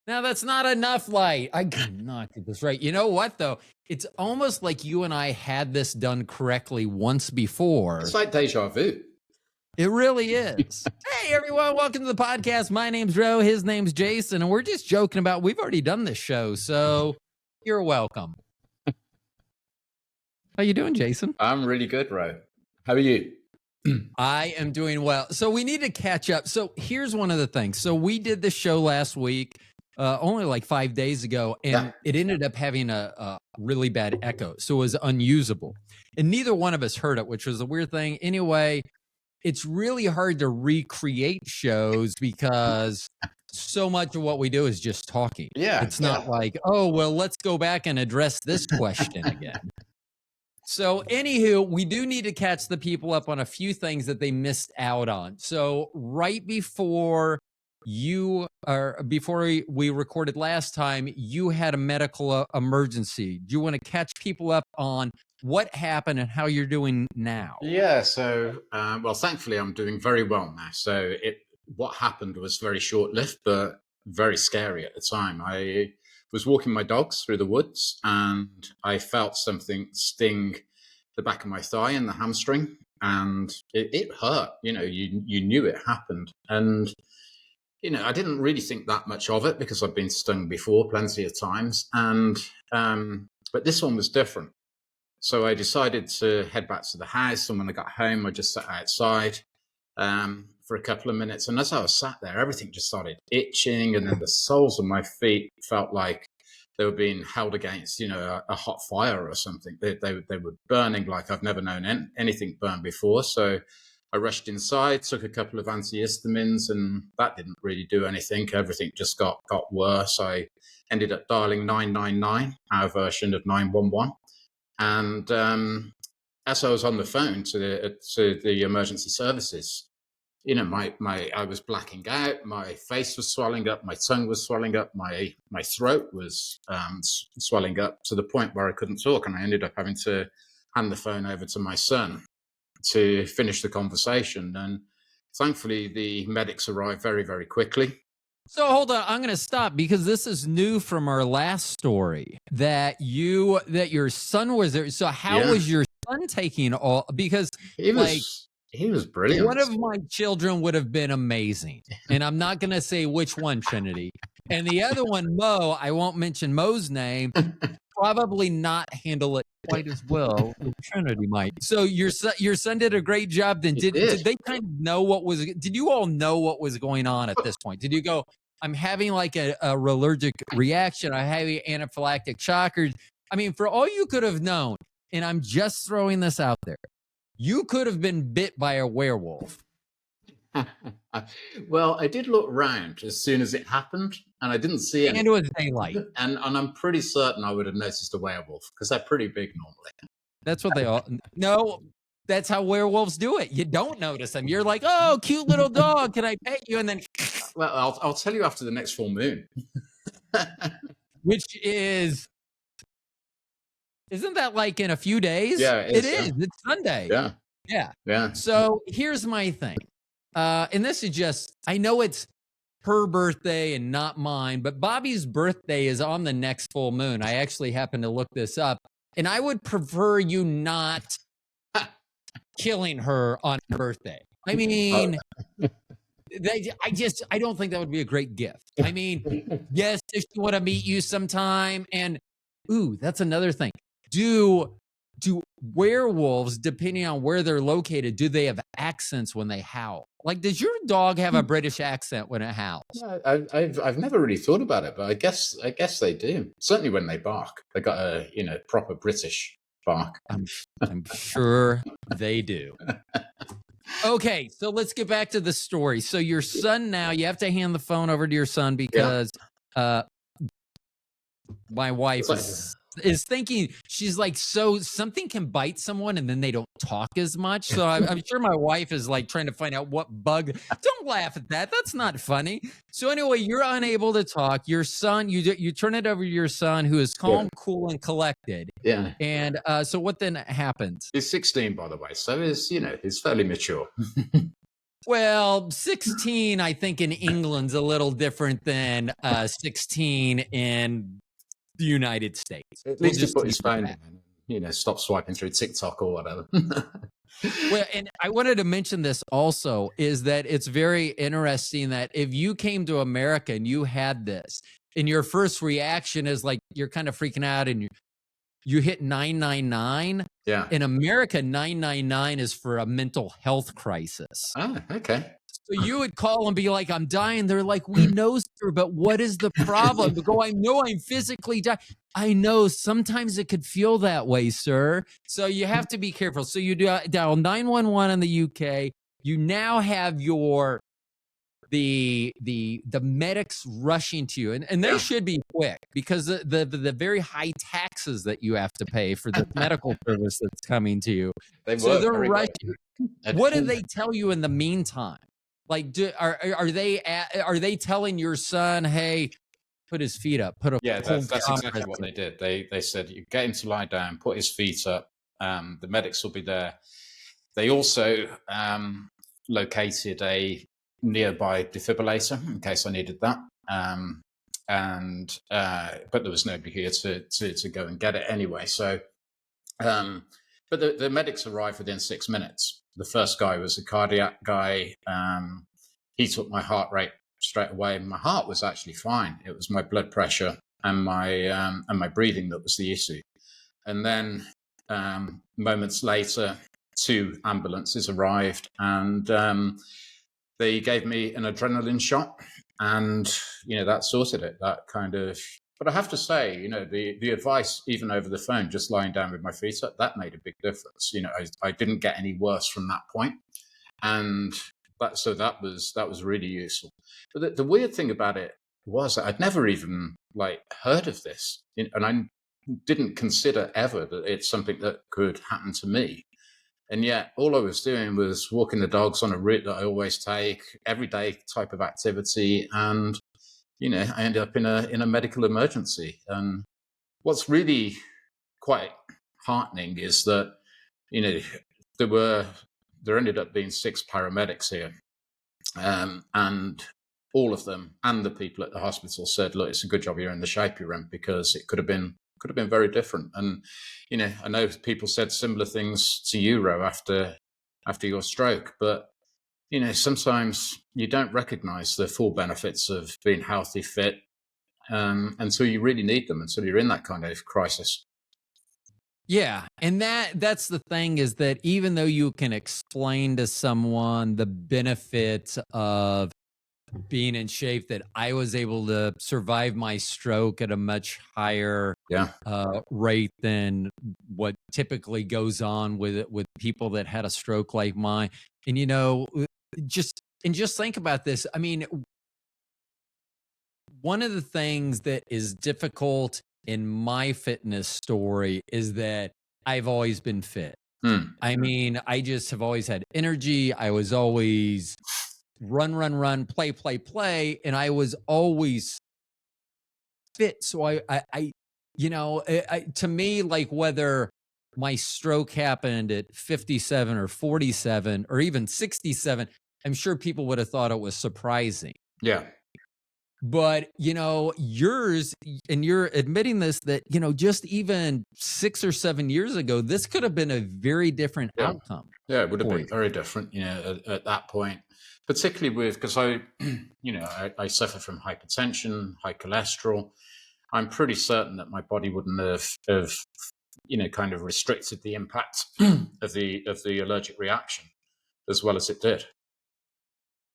Now that's not enough light. I cannot get this right. You know what though? It's almost like you and I had this done correctly once before. It's like deja vu. It really is. Hey everyone, welcome to the podcast. My name's Ro, his name's Jason, and we're just joking about we've already done this show, so you're welcome. How you doing, Jason? I'm really good, Ro. How are you? I am doing well. So we need to catch up. So here's one of the things. So we did this show last week, only like 5 days ago, and it ended up having a really bad echo. So it was unusable. And neither one of us heard it, which was a weird thing. Anyway, it's really hard to recreate shows because so much of what we do is just talking. Yeah. It's not like, oh, well, let's go back and address this question again. So anywho, we do need to catch the people up on a few things that they missed out on. So right before we recorded last time, you had a medical emergency. Do you want to catch people up on what happened and how you're doing now? Yeah. So, well, thankfully, I'm doing very well now. So what happened was very short-lived, but very scary at the time. I was walking my dogs through the woods and I felt something sting the back of my thigh and the hamstring, and it hurt. You know, you knew it happened, and I didn't really think that much of it because I've been stung before plenty of times, and but this one was different. So I decided to head back to the house, and when I got home, I just sat outside for a couple of minutes. And as I was sat there, everything just started itching, and then the soles of my feet felt like they were being held against, a hot fire or something. They were burning like I've never known anything burn before. So I rushed inside, took a couple of antihistamines, and that didn't really do anything. Everything just got worse. I ended up dialing 999, our version of 911. And as I was on the phone to the emergency services, I was blacking out. My face was swelling up. My tongue was swelling up. My throat was swelling up to the point where I couldn't talk. And I ended up having to hand the phone over to my son to finish the conversation. And thankfully, the medics arrived very, very quickly. So hold on, I'm going to stop because this is new from our last story that your son was there. So how was your son taking all? Because he was brilliant. One of my children would have been amazing, and I'm not going to say which one, Trinity, and the other one, Mo. I won't mention Mo's name. Probably not handle it quite as well as Trinity might. So your son did a great job. Then did they kind of know what was? Did you all know what was going on at this point? Did you go, I'm having like a allergic reaction. I'm having anaphylactic shock. Or, I mean, for all you could have known, and I'm just throwing this out there, you could have been bit by a werewolf. Well, I did look round as soon as it happened, and I didn't see anything. And it was daylight. And I'm pretty certain I would have noticed a werewolf because they're pretty big normally. That's what they all. No, that's how werewolves do it. You don't notice them. You're like, oh, cute little dog. Can I pet you? And then. Well, I'll tell you after the next full moon. Which is. Isn't that like in a few days? Yeah, it is. It's Sunday. Yeah. So here's my thing. And this is just, I know it's her birthday and not mine, but Bobby's birthday is on the next full moon. I actually happened to look this up, and I would prefer you not killing her on her birthday. I mean, I don't think that would be a great gift. I mean, yes, if she want to meet you sometime, and that's another thing. Do werewolves, depending on where they're located, do they have accents when they howl? Like, does your dog have a British accent when it howls? I've never really thought about it, but I guess they do. Certainly when they bark, they got a proper British bark. I'm sure they do. Okay, so let's get back to the story. So your son now, you have to hand the phone over to your son because my wife is thinking, she's like, so something can bite someone and then they don't talk as much. So I'm sure my wife is like trying to find out what bug. Don't laugh at that. That's not funny. So anyway, you're unable to talk. Your son, you turn it over to your son, who is calm, cool, and collected. Yeah. And so what then happens? He's 16, by the way. So he's fairly mature. Well, 16, I think in England's a little different than 16 in the United States. At We'll least he just put leave his it at phone that. in and, stop swiping through TikTok or whatever. Well, and I wanted to mention this also is that it's very interesting that if you came to America and you had this, and your first reaction is like you're kind of freaking out and you hit 999. Yeah. In America, 999 is for a mental health crisis. Oh, okay. So you would call and be like, I'm dying. They're like, we know, sir, but what is the problem? You go, I know I'm physically dying. I know sometimes it could feel that way, sir. So you have to be careful. So you dial 911 in the UK. You now have the medics rushing to you, and they should be quick because the very high taxes that you have to pay for the medical service that's coming to you. So they're rushing. What do they tell you in the meantime? Like, are they telling your son, hey, put his feet up, put a that's exactly what they did. They said you get him to lie down, put his feet up. The medics will be there. They also located a nearby defibrillator in case I needed that. But there was nobody here to go and get it anyway. So, but the medics arrived within 6 minutes. The first guy was a cardiac guy. He took my heart rate straight away. My heart was actually fine. It was my blood pressure and my breathing that was the issue. And then moments later, 2 ambulances arrived, and they gave me an adrenaline shot, and that sorted it. That kind of. But I have to say, the advice, even over the phone, just lying down with my feet up, that made a big difference. I didn't get any worse from that point, and that was really useful. But the weird thing about it was that I'd never even heard of this, and I didn't consider ever that it's something that could happen to me. And yet all I was doing was walking the dogs on a route that I always take, everyday type of activity, and I ended up in a medical emergency. And what's really quite heartening is that there ended up being 6 paramedics here, and all of them and the people at the hospital said, look, it's a good job you're in the shape you're in, because it could have been very different. And I know people said similar things to you, Ro, after your stroke, but sometimes you don't recognize the full benefits of being healthy, fit, until you really need them, until you're in that kind of crisis. Yeah, and that's the thing, is that even though you can explain to someone the benefits of being in shape, that I was able to survive my stroke at a much higher rate than what typically goes on with people that had a stroke like mine. And just think about this. I mean, one of the things that is difficult in my fitness story is that I've always been fit. I mean, I just have always had energy. I was always run, play, and I was always fit. So I to me, whether my stroke happened at 57 or 47 or even 67, I'm sure people would have thought it was surprising. Yeah. But, yours, and you're admitting this, that, just even 6 or 7 years ago, this could have been a very different outcome. Yeah, it would have been very different, at that point, particularly because I suffer from hypertension, high cholesterol. I'm pretty certain that my body wouldn't have kind of restricted the impact of the allergic reaction as well as it did.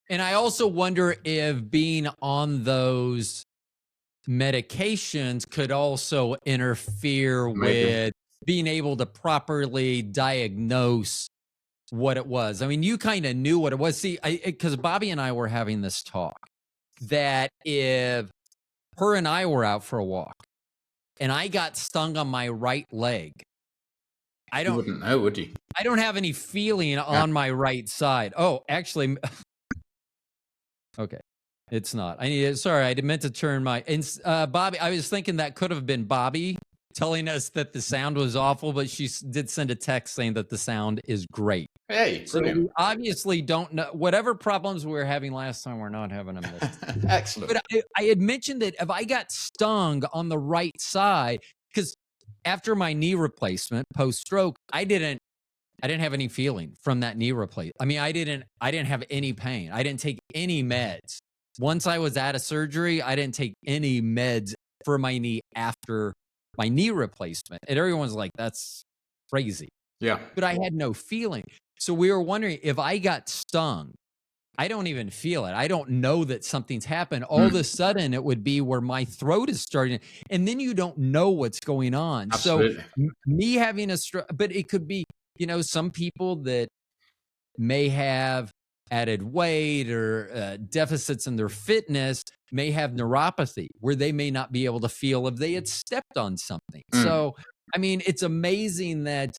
And I also wonder if being on those medications could also interfere with being able to properly diagnose what it was. I mean, you kind of knew what it was. See, because Bobby and I were having this talk, that if her and I were out for a walk and I got stung on my right leg, you wouldn't know, would you? I don't have any feeling on my right side. Oh, actually, okay. It's not. Sorry, I meant to turn my. Bobby, I was thinking that could have been Bobby telling us that the sound was awful, but she did send a text saying that the sound is great. Hey, So brilliant. we obviously don't know whatever problems we were having last time, we're not having them this time. Excellent. But I had mentioned that if I got stung on the right side, because after my knee replacement post-stroke, I didn't have any feeling from that knee replacement. I mean, I didn't have any pain. I didn't take any meds. Once I was out of surgery, I didn't take any meds for my knee after my knee replacement. And everyone's like, that's crazy. Yeah. But I had no feeling. So we were wondering if I got stung, I don't even feel it. I don't know that something's happened. All of a sudden, it would be where my throat is starting, and then you don't know what's going on. Absolutely. So me having a stroke, but it could be, some people that may have added weight or deficits in their fitness may have neuropathy where they may not be able to feel if they had stepped on something. So, I mean, it's amazing that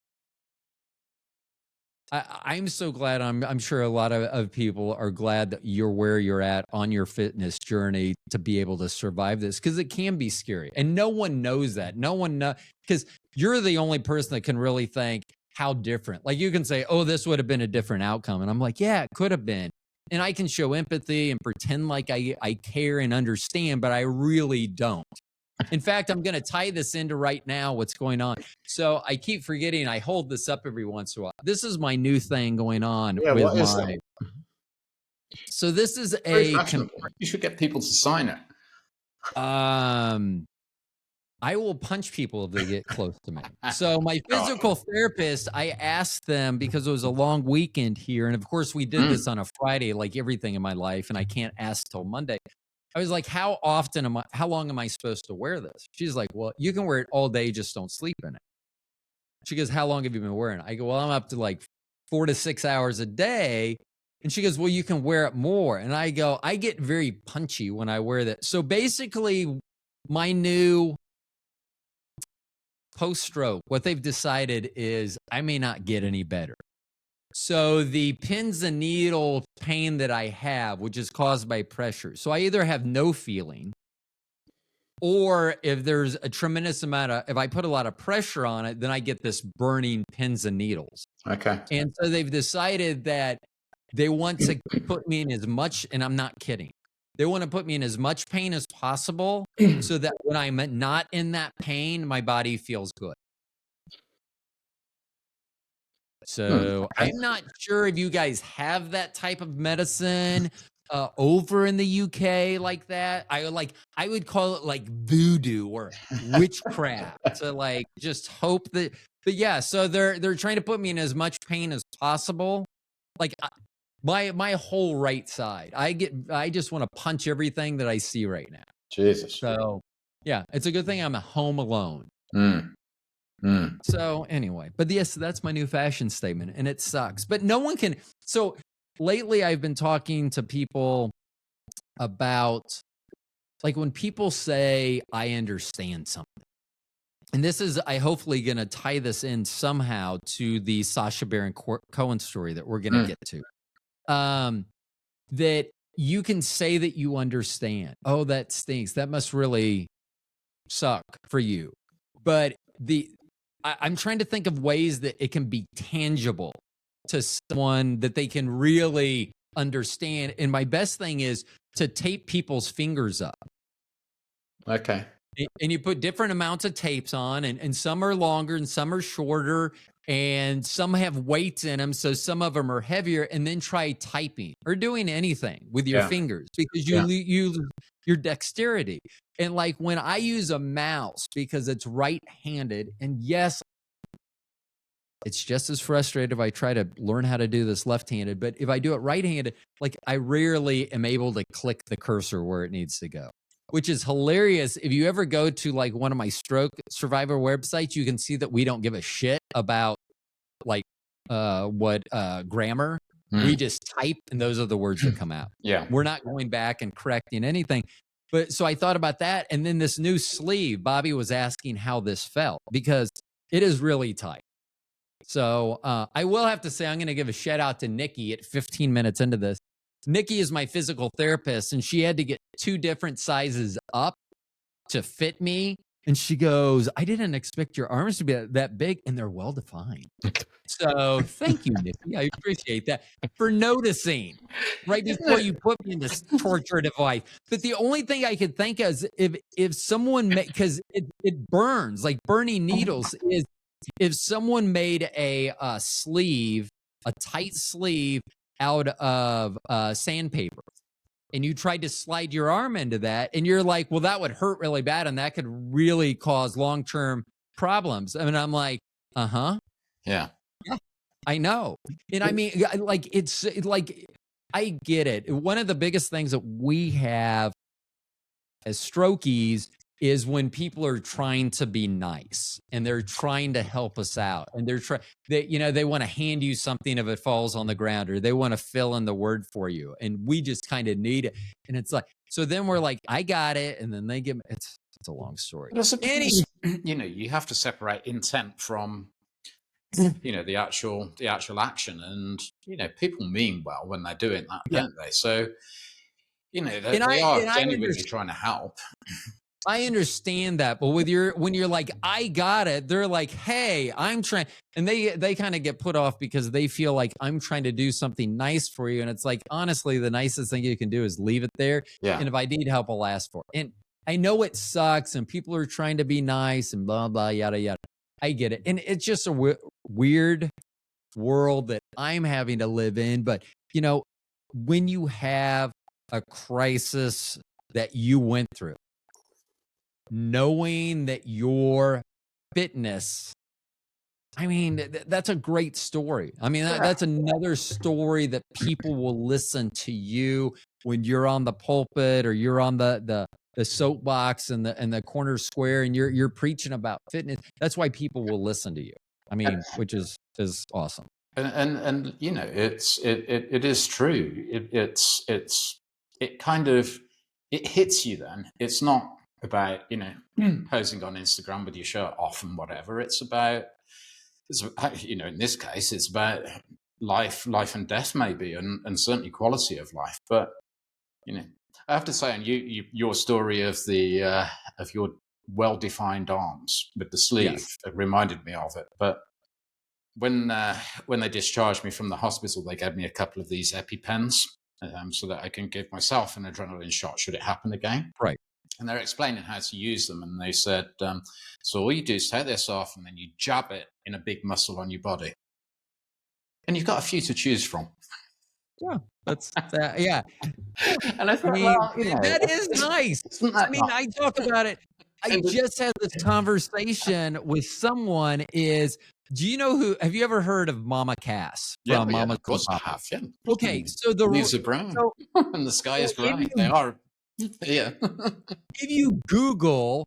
I'm so glad. I'm sure a lot of people are glad that you're where you're at on your fitness journey to be able to survive this, because it can be scary. And no one knows that. No one knows, because you're the only person that can really think how different. Like you can say, oh, this would have been a different outcome. And I'm like, yeah, it could have been. And I can show empathy and pretend like I care and understand, but I really don't. In fact, I'm going to tie this into right now what's going on. So I keep forgetting. I hold this up every once in a while. This is my new thing going on with What is that? So this is Very fashionable. You should get people to sign it. I will punch people if they get close to me. So my physical therapist, I asked them, because it was a long weekend here, and of course we did this on a Friday, like everything in my life, and I can't ask till Monday. I was like, how long am I supposed to wear this? She's like, well, you can wear it all day, just don't sleep in it. She goes, how long have you been wearing it? I go, well, I'm up to like 4 to 6 hours a day. And she goes, well, you can wear it more. And I go, I get very punchy when I wear that. So basically, my new post-stroke, what they've decided is I may not get any better. So the pins and needle pain that I have, which is caused by pressure. So I either have no feeling, or if there's a tremendous amount if I put a lot of pressure on it, then I get this burning pins and needles. Okay. And so they've decided that they want to put me in as much, and I'm not kidding, they want to put me in as much pain as possible so that when I'm not in that pain, my body feels good. So I'm not sure if you guys have that type of medicine over in the UK like that. I would call it like voodoo or witchcraft to like just hope that. But yeah, so they're trying to put me in as much pain as possible. Like my whole right side, I just want to punch everything that I see right now. Jesus. So yeah, it's a good thing I'm at home alone. So anyway, but yes, that's my new fashion statement, and it sucks. But no one can. So lately, I've been talking to people about, like, when people say, I understand something. And this is, I hopefully going to tie this in somehow to the Sacha Baron Cohen story that we're going to get to. That you can say that you understand. Oh, that stinks. That must really suck for you. But I'm trying to think of ways that it can be tangible to someone that they can really understand. And my best thing is to tape people's fingers up. Okay. And you put different amounts of tapes on, and some are longer and some are shorter, and some have weights in them. So some of them are heavier, and then try typing or doing anything with your fingers, because you lose your dexterity. And like when I use a mouse, because it's right-handed, and yes, it's just as frustrating if I try to learn how to do this left-handed, but if I do it right-handed, like I rarely am able to click the cursor where it needs to go, which is hilarious. If you ever go to like one of my stroke survivor websites, you can see that we don't give a shit about like what grammar. We just type, and those are the words that come out. Yeah. We're not going back and correcting anything. But so I thought about that. And then this new sleeve, Bobby was asking how this felt, because it is really tight. So I will have to say, I'm going to give a shout out to Nikki at 15 minutes into this. Nikki is my physical therapist, and she had to get 2 different sizes up to fit me And she goes, I didn't expect your arms to be that big, and they're well defined. So thank you, Nikki. I appreciate that for noticing right before you put me in this torture device. But the only thing I could think is if someone because it burns like burning needles is if someone made a sleeve, a tight sleeve out of sandpaper, and you tried to slide your arm into that, and you're like, well, that would hurt really bad, and that could really cause long-term problems. I mean, I'm like, uh-huh. Yeah. Yeah, I know. And I mean, like, it's like, I get it. One of the biggest things that we have as strokies is when people are trying to be nice and they're trying to help us out and they want to hand you something if it falls on the ground, or they want to fill in the word for you, and we just kind of need it. And it's like, so then we're like, I got it, and then they give me, it's a long story. But I suppose, you have to separate intent from the actual action, and people mean well when they're doing that, don't they? So they are genuinely trying to help. I understand that, but when you're like, I got it, they're like, hey, I'm trying, and they kind of get put off because they feel like I'm trying to do something nice for you, and it's like, honestly, the nicest thing you can do is leave it there. Yeah. And if I need help, I'll ask for it. And I know it sucks, and people are trying to be nice and blah blah yada yada. I get it, and it's just a weird world that I'm having to live in. But when you have a crisis that you went through, knowing that your fitness, I mean, that's a great story. I mean, that's another story that people will listen to you when you're on the pulpit or you're on the soapbox and the corner square, and you're preaching about fitness. That's why people will listen to you. I mean, which is awesome. And it is true. It kind of hits you then. It's not about posing on Instagram with your shirt off and whatever. It's about in this case it's about life and death maybe, and certainly quality of life. But I have to say, and your story of the of your well-defined arms with the sleeve, it reminded me of it. But when they discharged me from the hospital, they gave me a couple of these EpiPens so that I can give myself an adrenaline shot should it happen again. Right. And they're explaining how to use them. And they said, so all you do is take this off and then you jab it in a big muscle on your body. And you've got a few to choose from. Yeah, that's yeah. And I thought, that is nice. I mean, I talk about it. I just had this conversation with someone. Do you know have you ever heard of Mama Cass from Mama? Of course I have. Yeah. Okay, so the leaves are brown and the sky is bright. They are. Yeah. If you Google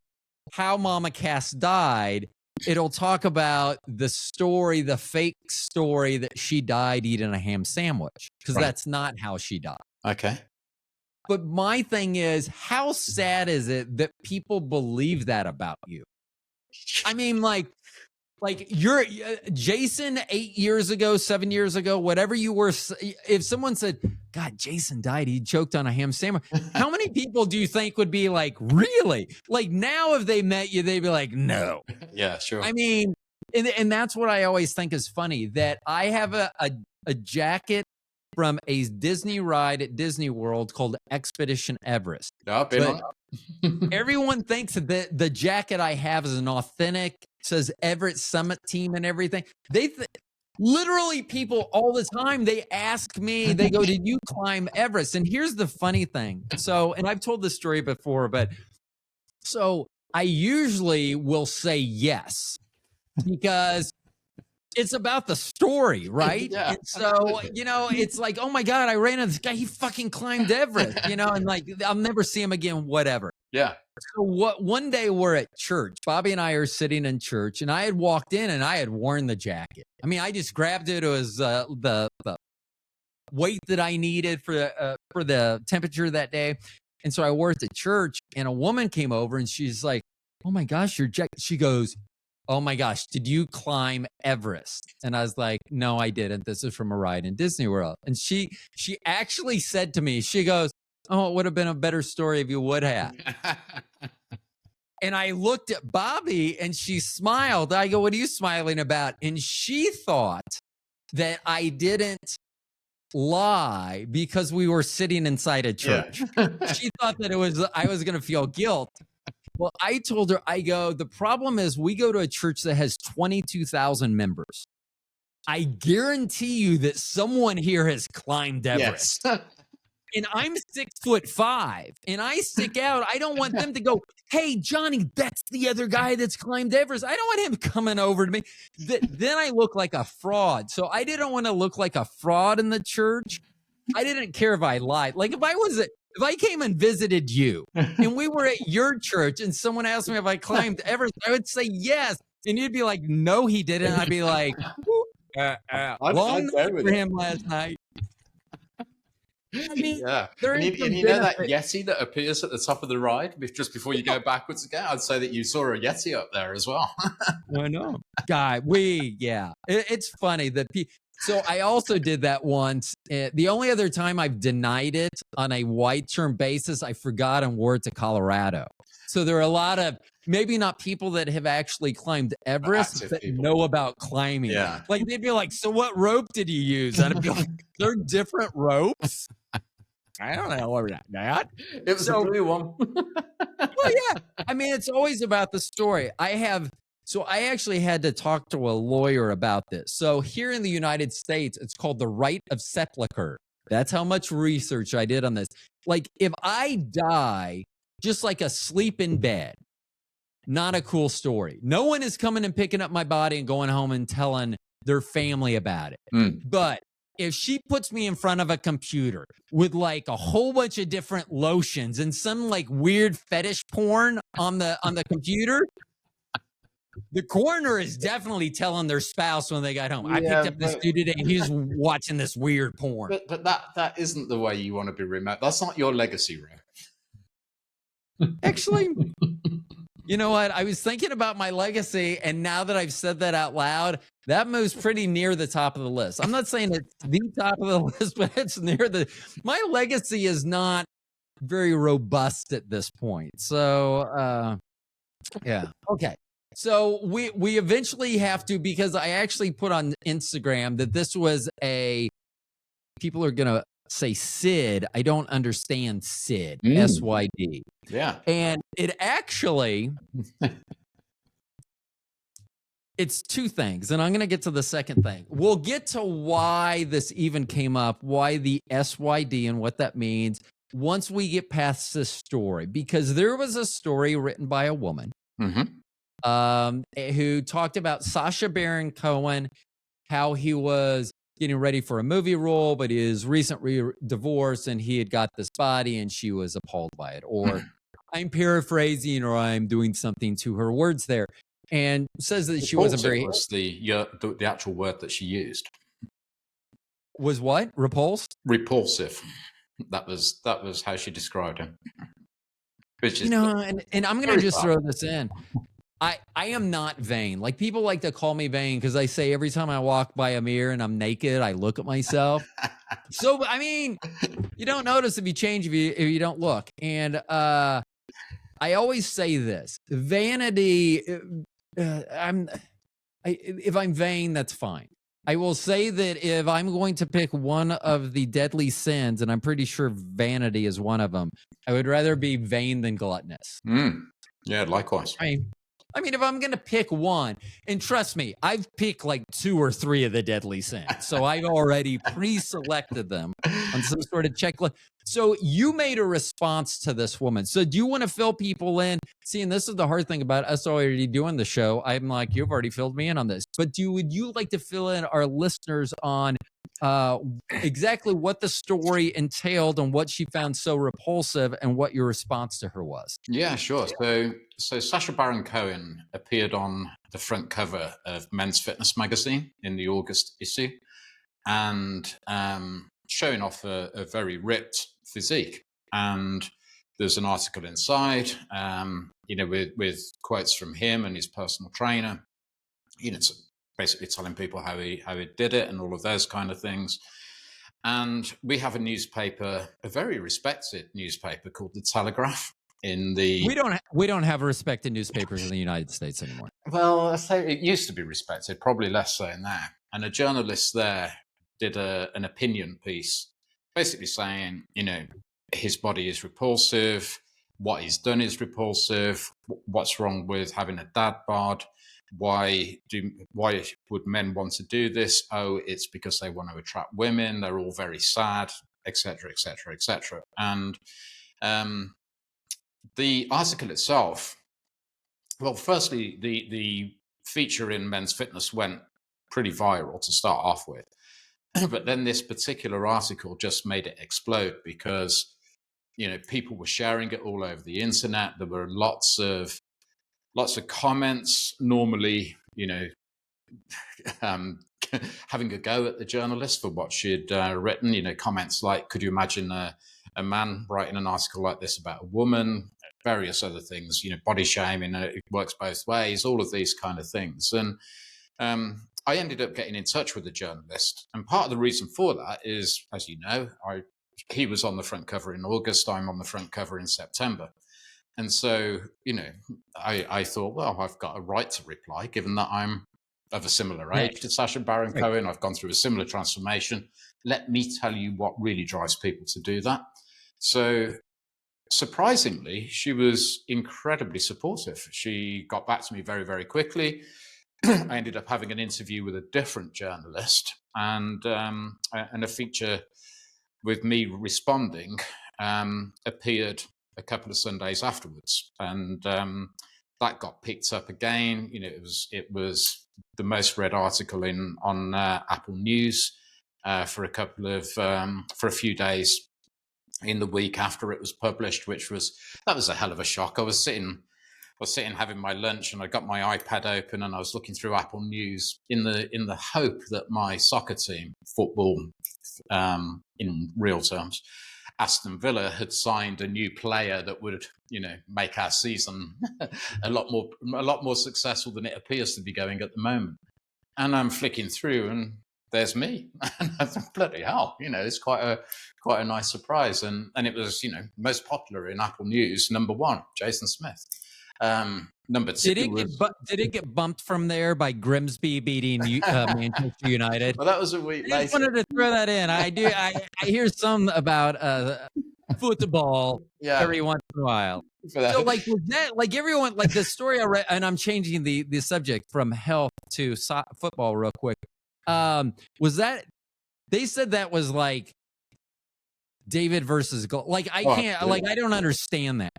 how Mama Cass died, it'll talk about the story, the fake story that she died eating a ham sandwich, because that's not how she died. Okay. But my thing is, how sad is it that people believe that about you? I mean, like you're Jason 8 years ago, 7 years ago, whatever you were. If someone said, God, Jason died, he choked on a ham sandwich, how many people do you think would be like, really? Like now, if they met you, they'd be like, no. Yeah, sure. I mean, and that's what I always think is funny, that I have a jacket from a Disney ride at Disney World called Expedition Everest. Everyone thinks that the jacket I have is an authentic, says Everett Summit Team and everything. Literally, people all the time, they ask me, they go, did you climb Everest? And here's the funny thing. So, and I've told this story before, but so I usually will say yes, because it's about the story, right? Yeah. And so, it's like, oh my God, I ran into this guy. He fucking climbed Everest, and like, I'll never see him again, whatever. Yeah. So one day we're at church. Bobby and I are sitting in church, and I had walked in and I had worn the jacket. I mean, I just grabbed it. It was the weight that I needed for the temperature that day. And so I wore it to church, and a woman came over and she's like, oh my gosh, your jacket. She goes, oh my gosh, did you climb Everest? And I was like, no, I didn't. This is from a ride in Disney World. And she actually said to me, she goes, oh, it would have been a better story if you would have. And I looked at Bobby and she smiled. I go, what are you smiling about? And she thought that I didn't lie because we were sitting inside a church. She thought that I was going to feel guilt. Well, I told her, I go, the problem is we go to a church that has 22,000 members. I guarantee you that someone here has climbed Everest. Yes. And I'm 6'5" and I stick out. I don't want them to go, hey, Johnny, that's the other guy that's climbed Everest. I don't want him coming over to me. Then I look like a fraud. So I didn't want to look like a fraud in the church. I didn't care if I lied. Like if I came and visited you and we were at your church and someone asked me if I climbed Everest, I would say yes. And you'd be like, no, he didn't. I'd be like, long night for him last night. I mean, Yeah. And you know that Yeti that appears at the top of the ride just before you go backwards again? I'd say that you saw a Yeti up there as well. I know. God, it's funny that so I also did that once. The only other time I've denied it on a wide term basis, I forgot and wore it to Colorado. So there are a lot of maybe not people that have actually climbed Everest that know about climbing. Yeah. Like they'd be like, so what rope did you use? And I'd be like, they're different ropes. I don't know what that. It was a blue one. Well, yeah. I mean, it's always about the story. I actually had to talk to a lawyer about this. So here in the United States, it's called the right of sepulcher. That's how much research I did on this. Like if I die just like asleep in bed, not a cool story. No one is coming and picking up my body and going home and telling their family about it. But if she puts me in front of a computer with like a whole bunch of different lotions and some like weird fetish porn on the computer, the coroner is definitely telling their spouse when they got home. I picked up this dude today and he's watching this weird porn. But that isn't the way you want to be remembered. That's not your legacy, Ray. Actually, you know what? I was thinking about my legacy, and now that I've said that out loud, that moves pretty near the top of the list. I'm not saying it's the top of the list, but it's near my legacy is not very robust at this point. So, yeah. Okay. So we eventually have to, because I actually put on Instagram that this was people are going to say SYD. I don't understand SYD, SYD. Yeah. And it actually, it's two things. And I'm going to get to the second thing. We'll get to why this even came up, why the SYD and what that means once we get past this story, because there was a story written by a woman who talked about Sacha Baron Cohen, how he was getting ready for a movie role, but his recently divorced and he had got this body and she was appalled by it. Or I'm paraphrasing or I'm doing something to her words there. And says that she wasn't very... was the actual word that she used. Was what? Repulsed? Repulsive. That was how she described him. Which is, and I'm going to just throw this in. I am not vain. Like people like to call me vain because I say every time I walk by a mirror and I'm naked, I look at myself. So, I mean, you don't notice if you change, if you don't look. And I always say this, vanity, if I'm vain, that's fine. I will say that if I'm going to pick one of the deadly sins, and I'm pretty sure vanity is one of them, I would rather be vain than gluttonous. Yeah, likewise. I mean, if I'm going to pick one, and trust me, I've picked like 2 or 3 of the deadly sins. So I've already pre-selected them on some sort of checklist. So you made a response to this woman. So do you want to fill people in? See, and this is the hard thing about us already doing the show. I'm like, you've already filled me in on this. But would you like to fill in our listeners on exactly what the story entailed and what she found so repulsive and what your response to her was? Yeah, sure. So Sacha Baron Cohen appeared on the front cover of Men's Fitness magazine in the August issue, and showing off a very ripped physique. And there's an article inside, with quotes from him and his personal trainer, basically telling people how he did it and all of those kind of things. And we have a newspaper, a very respected newspaper called The Telegraph, in the. We don't have respected newspapers in the United States anymore. Well, I say it used to be respected, probably less so now. And a journalist there did an opinion piece, basically saying, his body is repulsive, what he's done is repulsive, what's wrong with having a dad bod, why would men want to do this? Oh, it's because they want to attract women. They're all very sad, etc., etc., etc. And the article itself. Well, firstly, the feature in Men's Fitness went pretty viral to start off with. But then this particular article just made it explode because, people were sharing it all over the internet. There were lots of comments, normally, having a go at the journalist for what she'd written, comments like, could you imagine a man writing an article like this about a woman? Various other things, body shaming, it works both ways, all of these kind of things. And I ended up getting in touch with the journalist. And part of the reason for that is, as you know, he was on the front cover in August, I'm on the front cover in September. And so, I thought, well, I've got a right to reply, given that I'm of a similar age to Sacha Baron Cohen. I've gone through a similar transformation. Let me tell you what really drives people to do that. So surprisingly, she was incredibly supportive. She got back to me very, very quickly. I ended up having an interview with a different journalist, and a feature with me responding appeared a couple of Sundays afterwards, and that got picked up again. It was the most read article on Apple News for a few days in the week after it was published, that was a hell of a shock. I was sitting having my lunch, and I got my iPad open, and I was looking through Apple News in the hope that my soccer team, football, in real terms, Aston Villa, had signed a new player that would, make our season a lot more successful than it appears to be going at the moment. And I'm flicking through, and there's me. And I thought, bloody hell, it's quite a nice surprise. And it was, most popular in Apple News, number one, Jason Smith. Number two, did it get bumped from there by Grimsby beating Manchester United? Well, that was a week later. I just wanted to throw that in. I hear some about football every once in a while. So was that everyone, the story I read, and I'm changing the subject from health to football real quick. Was that, they said that was David versus goal? I can't, I don't understand that.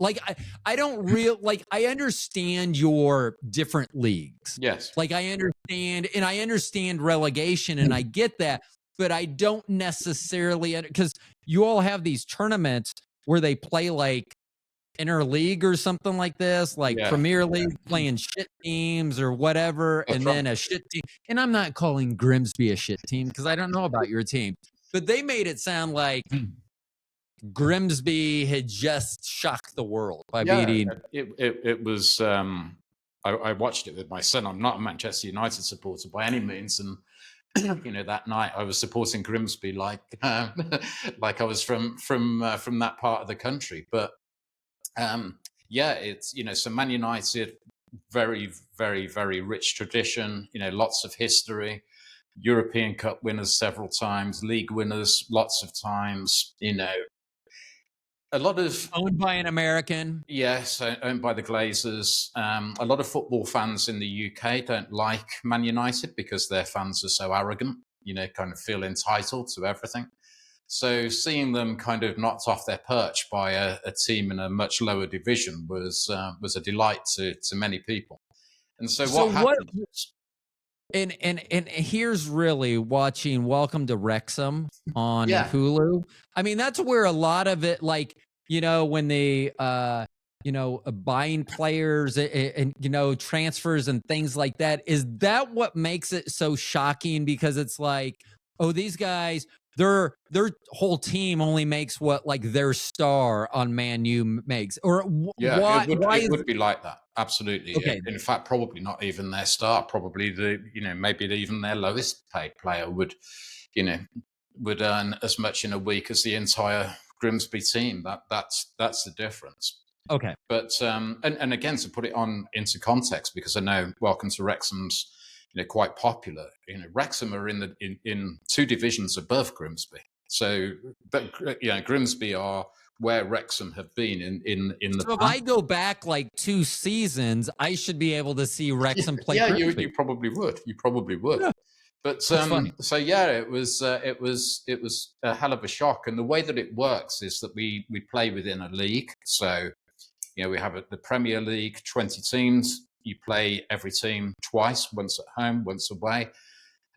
I don't I understand your different leagues. Yes. I understand relegation, and I get that, but I don't necessarily, because you all have these tournaments where they play interleague or something like this, Premier League playing shit teams or whatever. That's and then a shit team. And I'm not calling Grimsby a shit team because I don't know about your team, but they made it sound like Grimsby had just shocked the world by beating. It was. I watched it with my son. I'm not a Manchester United supporter by any means, and that night I was supporting Grimsby like I was from that part of the country. But it's so Man United, very, very, very rich tradition. Lots of history. European Cup winners several times, league winners lots of times. A lot of owned by an American. Yes, owned by the Glazers. A lot of football fans in the UK don't like Man United because their fans are so arrogant, kind of feel entitled to everything. So seeing them kind of knocked off their perch by a team in a much lower division was a delight to many people. And so what happened? And here's really watching Welcome to Wrexham on Hulu. I mean, that's where a lot of it, when they, buying players and, transfers and things like that. Is that what makes it so shocking? Because it's these guys, their whole team only makes what their star on Man U makes, or why? It would be like that. Absolutely. Okay. In fact, probably not even their star. Probably maybe even their lowest paid player would earn as much in a week as the entire Grimsby team. That's the difference. Okay. But and again, to put it on into context, because I know Welcome to Wrexham's quite popular. Wrexham are in two divisions above Grimsby. So, but Grimsby are where Wrexham have been in the So if past. I go back like 2 seasons, I should be able to see Wrexham play Yeah, Grimsby. you probably would. You probably would. Yeah. But funny. so yeah, it was a hell of a shock. And the way that it works is that we play within a league. So we have the Premier League, 20 teams. You play every team twice, once at home, once away.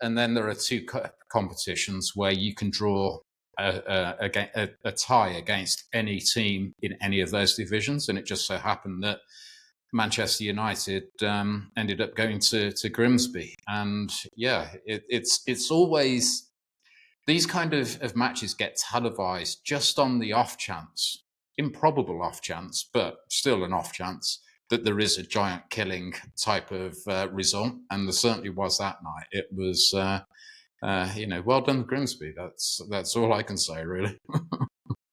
And then there are two competitions where you can draw a tie against any team in any of those divisions. And it just so happened that Manchester United ended up going to Grimsby. And yeah, it's always, these kind of matches get televised just on the off chance, improbable off chance, but still an off chance, that there is a giant killing type of result. And there certainly was that night. It was, well done, Grimsby. That's all I can say, really.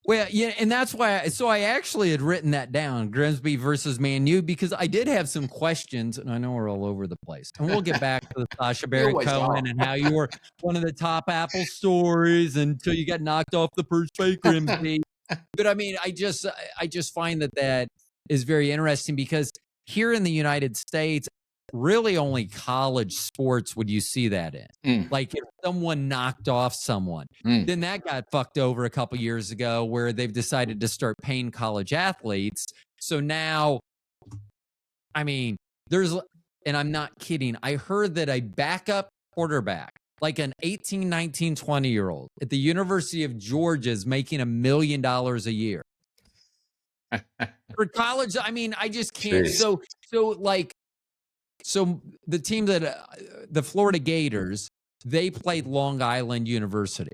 Well, yeah, and that's why. So I actually had written that down, Grimsby versus Man U, because I did have some questions, and I know we're all over the place. And we'll get back to the Sacha Baron Cohen and how you were one of the top Apple stories until you got knocked off the first by Grimsby. But I mean, I just find that is very interesting, because here in the United States, really only college sports would you see that in. Like if someone knocked off someone, then that got fucked over a couple years ago, where they've decided to start paying college athletes. So now, I mean, and I'm not kidding, I heard that a backup quarterback, like an 18, 19, 20-year-old at the University of Georgia, is making $1 million a year. For college, I mean, I just can't. Jeez. So the team that the Florida Gators, they played Long Island University.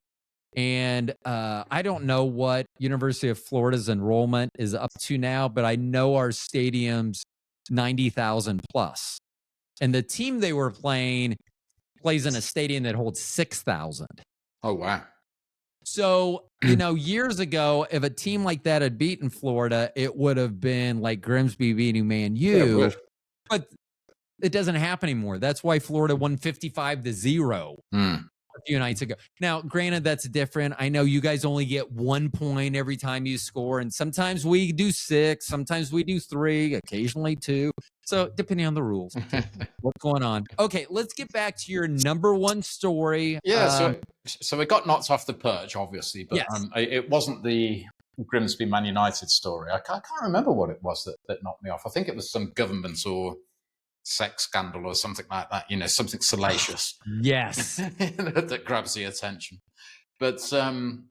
And I don't know what University of Florida's enrollment is up to now, but I know our stadium's 90,000 plus. And the team they were playing plays in a stadium that holds 6,000. Oh, wow. So, years ago, if a team like that had beaten Florida, it would have been like Grimsby beating Man U. Yeah, but it doesn't happen anymore. That's why Florida won 55-0 a few nights ago. Now, granted, that's different. I know you guys only get 1 point every time you score, and sometimes we do 6, sometimes we do 3, occasionally 2. So depending on the rules, what's going on? Okay, let's get back to your number one story. Yeah, so it got knocked off the perch, obviously, but yes. It wasn't the Grimsby Man United story. I can't remember what it was that knocked me off. I think it was some government or sex scandal or something like that, something salacious. Yes. that grabs the attention. But but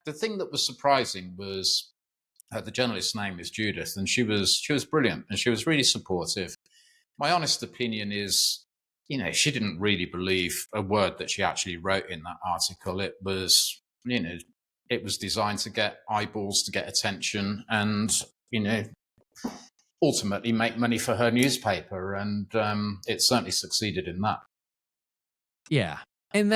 the thing that was surprising was the journalist's name is Judith, and she was brilliant, and she was really supportive. My honest opinion is, she didn't really believe a word that she actually wrote in that article. It was, it was designed to get eyeballs, to get attention, and ultimately make money for her newspaper, and it certainly succeeded in that. Yeah, and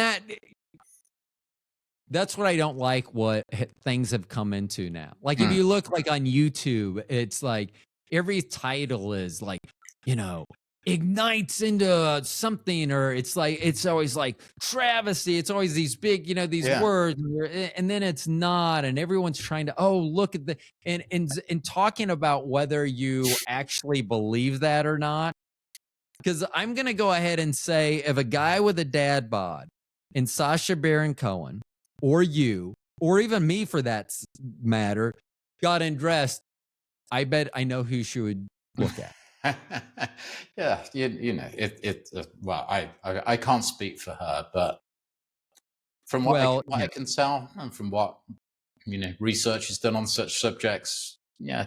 that's what I don't like, what things have come into now. Like if you look like on YouTube, it's like every title is like, ignites into something, or it's always like travesty. It's always these big, these words, and then it's not, and everyone's trying to, look at the, and talking about whether you actually believe that or not. Because I'm going to go ahead and say, if a guy with a dad bod and Sacha Baron Cohen, or you, or even me for that matter, got undressed, I bet I know who she would look at. Yeah, well, I can't speak for her, but from what I can tell, and from what research is done on such subjects, yeah.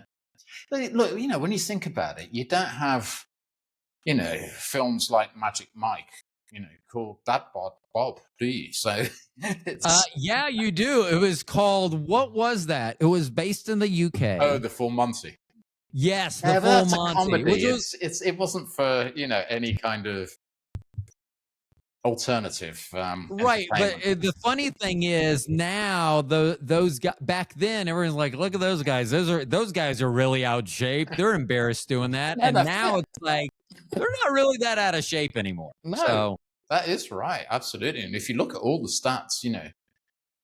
Look, when you think about it, you don't have films like Magic Mike, called That Bob, do you? So yeah, you do. It was called, what was that? It was based in the UK. Oh, The Full Monty. Yes, The Full Monty. Comedy. It wasn't for any kind of alternative Right, but entertainment. the funny thing is now those guys back then everyone's like, look at those guys. Those guys are really out of shape. They're embarrassed doing that, No, and that's now it. it's like they're not really that out of shape anymore. No, So that is right. Absolutely. And if you look at all the stats,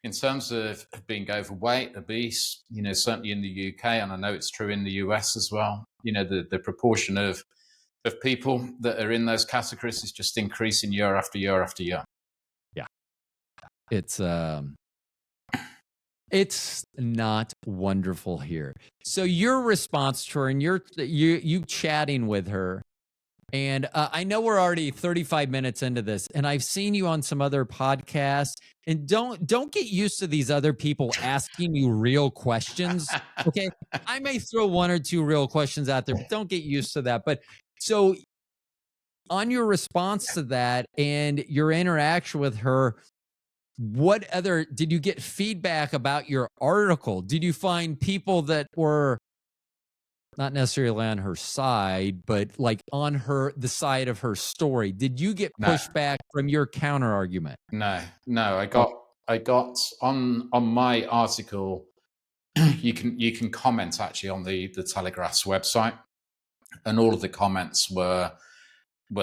in terms of being overweight, obese, certainly in the UK, and I know it's true in the US as well, the proportion of people that are in those categories is just increasing year after year after year. yeah, it's not wonderful here. So your response to her and you chatting with her. And I know we're already 35 minutes into this, and I've seen you on some other podcasts. And don't get used to these other people asking you real questions. Okay, I may throw one or two real questions out there, but don't get used to that. But so on your response to that and your interaction with her, what other did you get feedback about your article? Did you find people that were not necessarily on her side, but like on the side of her story? Did you get No, pushback from your counter argument? no, no. Oh, I got on my article. You can comment actually on the Telegraph's website, and all of the comments were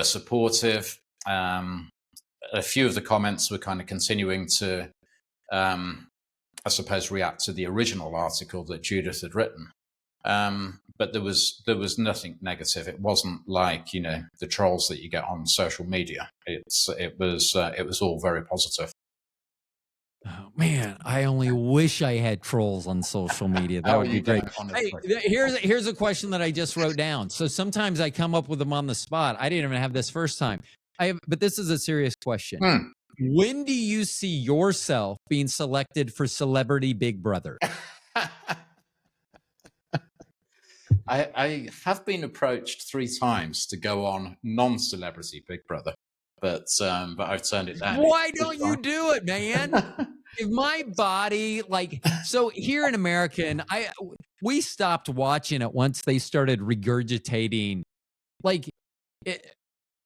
supportive. A few of the comments were kind of continuing to, I suppose, react to the original article that Judith had written. But there was nothing negative. It wasn't like the trolls that you get on social media. It was all very positive. oh, man, I only wish I had trolls on social media. That would be great. Hey, here's a question that I just wrote down. So sometimes I come up with them on the spot. I didn't even have this first time. But this is a serious question. When do you see yourself being selected for Celebrity Big Brother? I have been approached 3 times to go on non-celebrity Big Brother, but I've turned it down. Why don't you do it, man? If my body, so here in America, and we stopped watching it once they started regurgitating,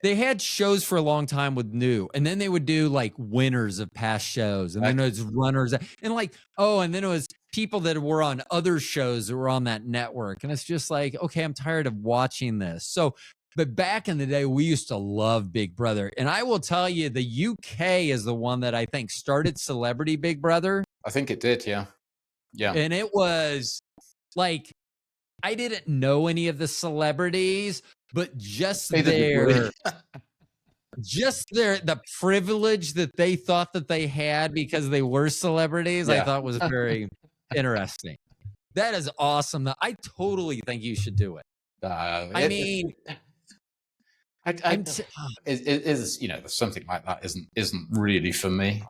they had shows for a long time with new, and then they would do like winners of past shows, and then it was runners, and and then it was people that were on other shows that were on that network, and it's just like, okay, I'm tired of watching this. So, but back in the day, we used to love Big Brother, and I will tell you, the UK is the one that I think started Celebrity Big Brother. I think it did, yeah. And it was like, I didn't know any of the celebrities, but just the privilege that they thought that they had because they were celebrities, I thought was very interesting. That is awesome. I totally think you should do it. It is, something like that isn't really for me.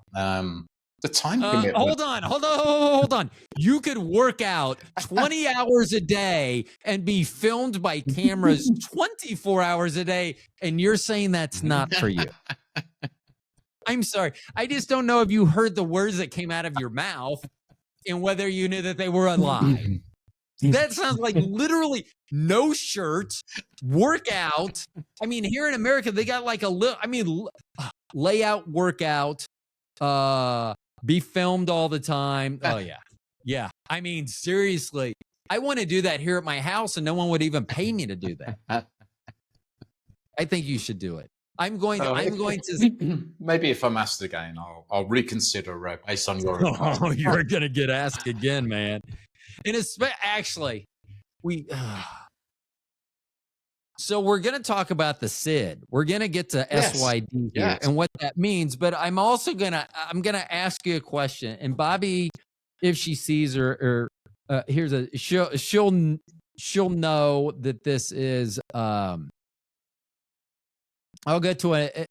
The time commitment. Hold on. You could work out 20 hours a day and be filmed by cameras 24 hours a day, and you're saying that's not for you. I'm sorry. I just don't know if you heard the words that came out of your mouth and whether you knew that they were a lie. That sounds like literally no shirt, workout. I mean, here in America, they got like layout workout, be filmed all the time. Oh, yeah. Yeah. I mean, seriously, I want to do that here at my house and no one would even pay me to do that. I think you should do it. I'm going to maybe if I'm asked again, I'll reconsider based on your advice. Oh, you're going to get asked again, man. And it's actually, so we're going to talk about the SYD. We're going to get to SYD here and what that means. But I'm also I'm going to ask you a question. And Bobby, if she sees her, she'll know that this is. I'll get to it.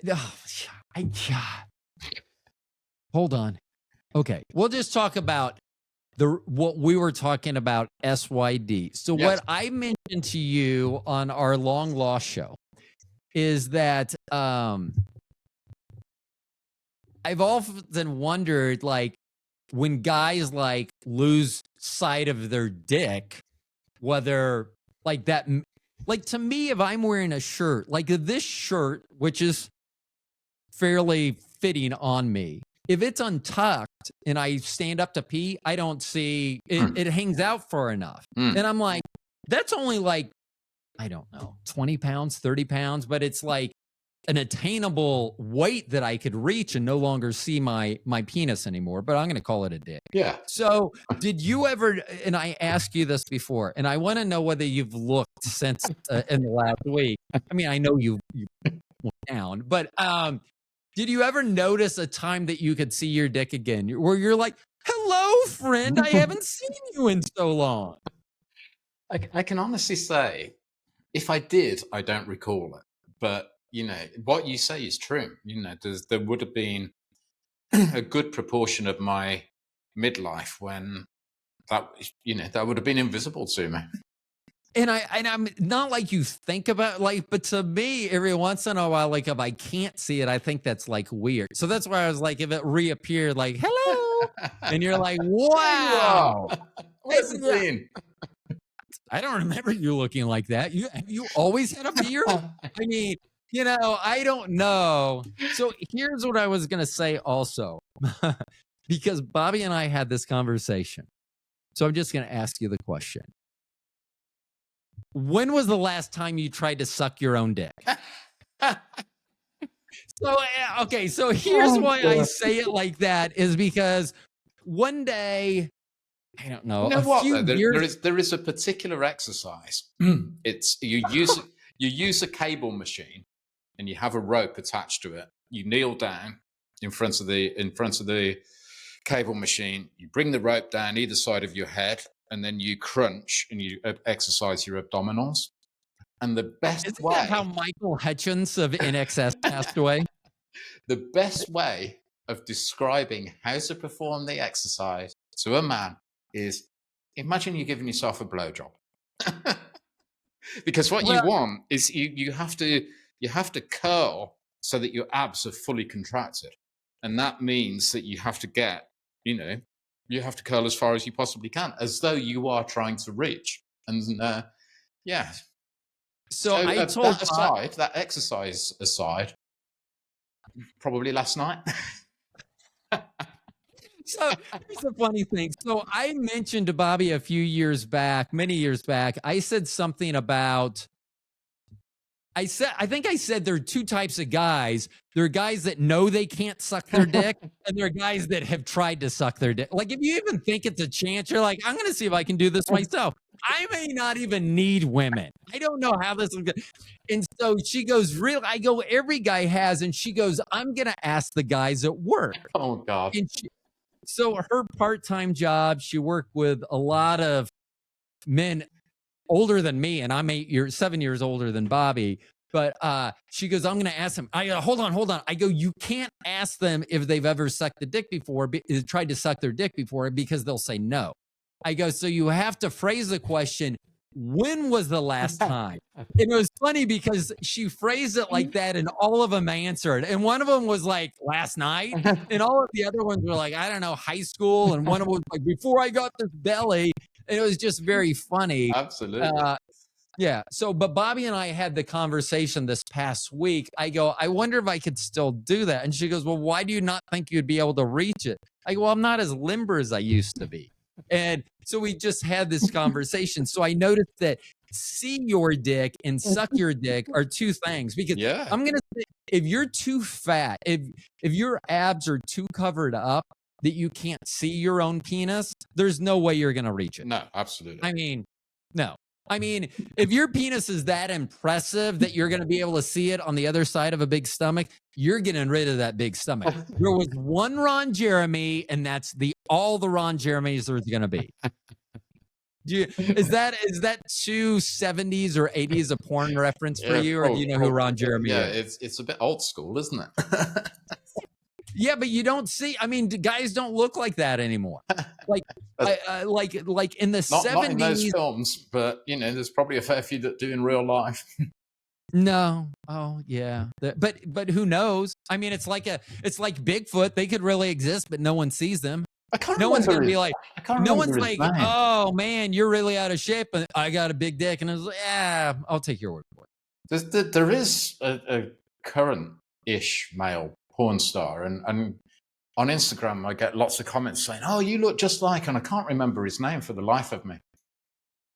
Hold on. Okay, we'll just talk about what we were talking about, SYD. So what I mentioned to you on our long lost show is that I've often wondered, like, when guys like lose sight of their dick, whether like that, like, to me, if I'm wearing a shirt like this shirt, which is fairly fitting on me. If it's untucked and I stand up to pee, I don't see it, it hangs out far enough. And I'm like, that's only like, I don't know, 20 pounds, 30 pounds, but it's like an attainable weight that I could reach and no longer see my penis anymore, but I'm going to call it a dick. Yeah. So did you ever, and I asked you this before, and I want to know whether you've looked since in the last week. I mean, I know you looked down, but did you ever notice a time that you could see your dick again where you're like, hello, friend, I haven't seen you in so long? I can honestly say, if I did, I don't recall it. But, you know, what you say is true. You know, there would have been a good proportion of my midlife when that, you know, that would have been invisible to me. And I'm not like you think about like, but to me, every once in a while, like if I can't see it, I think that's like weird. So that's why I was like, if it reappeared, like hello, and you're like, wow, What's it been? I don't remember you looking like that. You always had a beard. I mean, you know, I don't know. So here's what I was gonna say also, because Bobby and I had this conversation. So I'm just gonna ask you the question. When was the last time you tried to suck your own dick? So, okay, so here's why I say it like that is because one day, I don't know, You know what? few years. There is a particular exercise. It's you use a cable machine, and you have a rope attached to it. You kneel down in front of the cable machine. You bring the rope down either side of your head, and then you crunch and you exercise your abdominals. And the best Isn't way, that how Michael Hutchins of NXS passed away? the best way of describing how to perform the exercise to a man is imagine you're giving yourself a blowjob. Because what you want is you have to curl so that your abs are fully contracted. And that means that you have to get, you know, you have to curl as far as you possibly can, as though you are trying to reach. And yeah. So I told that exercise aside, probably last night. So here's the funny thing. So I mentioned to Bobby a few years back, many years back, I said something about, I think I said there are two types of guys. There are guys that know they can't suck their dick, and there are guys that have tried to suck their dick. Like if you even think it's a chance, you're like, I'm going to see if I can do this myself. I may not even need women. I don't know how this is going to. And so she goes, real. I go, every guy has. And she goes, I'm going to ask the guys at work. Oh, God. And so her part-time job, she worked with a lot of men older than me, and I'm 7 years older than Bobby. But she goes, I'm going to ask them. I go, hold on. I go, you can't ask them if they've ever sucked a dick before, tried to suck their dick before, because they'll say no. I go, so you have to phrase the question, when was the last time? And it was funny because she phrased it like that, and all of them answered. And one of them was like, last night. And all of the other ones were like, I don't know, high school. And one of them was like, before I got this belly. And it was just very funny. Absolutely. Yeah. So, but Bobby and I had the conversation this past week. I go, I wonder if I could still do that. And she goes, well, why do you not think you'd be able to reach it? I go, well, I'm not as limber as I used to be. And so we just had this conversation. So I noticed that see your dick and suck your dick are two things, because I'm going to say, if you're too fat, if your abs are too covered up that you can't see your own penis, there's no way you're going to reach it. No, absolutely. I mean, no. I mean, if your penis is that impressive that you're going to be able to see it on the other side of a big stomach, you're getting rid of that big stomach. There was one Ron Jeremy, and that's all the Ron Jeremys there's going to be. Is that two 70s or 80s a porn reference for you, or do you know who Ron Jeremy is? It's a bit old school, isn't it? Yeah, but you don't see. I mean, guys don't look like that anymore. Like in the 70s. Not in those films, but you know, there's probably a fair few that do in real life. No. Oh, yeah. But who knows? I mean, it's like Bigfoot. They could really exist, but no one sees them. No one's gonna be like. No one's like, oh man, you're really out of shape. And I got a big dick, and it's like, I'll take your word for it. There is a current-ish male porn star, and on Instagram I get lots of comments saying, "Oh, you look just like," and I can't remember his name for the life of me.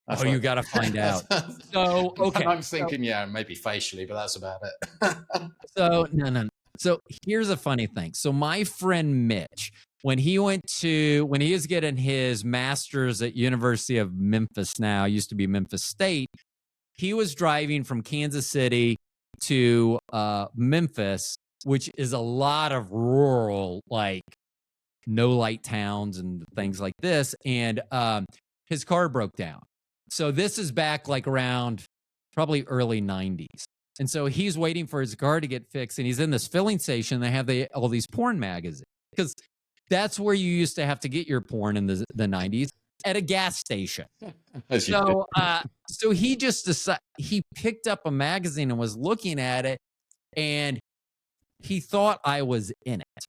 Oh, you got to find out. So, okay. And I'm thinking, yeah, maybe facially, but that's about it. So, no. So here's a funny thing. So my friend Mitch, when he was getting his master's at University of Memphis, now used to be Memphis State, he was driving from Kansas City to Memphis, which is a lot of rural, like no light towns and things like this. And his car broke down. So this is back like around probably early 90s. And so he's waiting for his car to get fixed, and he's in this filling station. They have all these porn magazines, because that's where you used to have to get your porn in the 90s, at a gas station. So he just decided, he picked up a magazine and was looking at it, and he thought I was in it.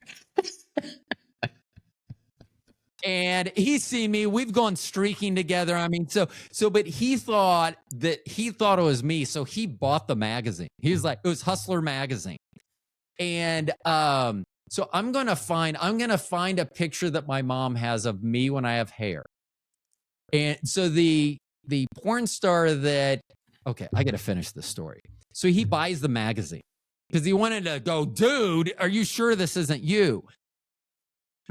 And he's seen me. We've gone streaking together. I mean, but he thought it was me. So he bought the magazine. He was like, it was Hustler magazine. And so I'm gonna find a picture that my mom has of me when I have hair. And so the porn star that, okay, I gotta finish this story. So he buys the magazine because he wanted to go, dude, are you sure this isn't you?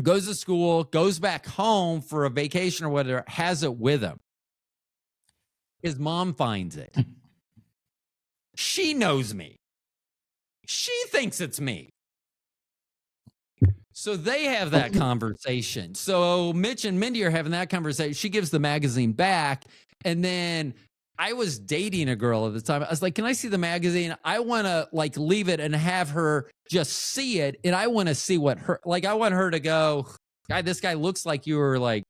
Goes to school, goes back home for a vacation or whatever, has it with him. His mom finds it. She knows me. She thinks it's me. So they have that conversation. So Mitch and Mindy are having that conversation. She gives the magazine back. And then I was dating a girl at the time. I was like, can I see the magazine? I want to like leave it and have her just see it. And I want to see what I want her to go, God, this guy looks like you were like,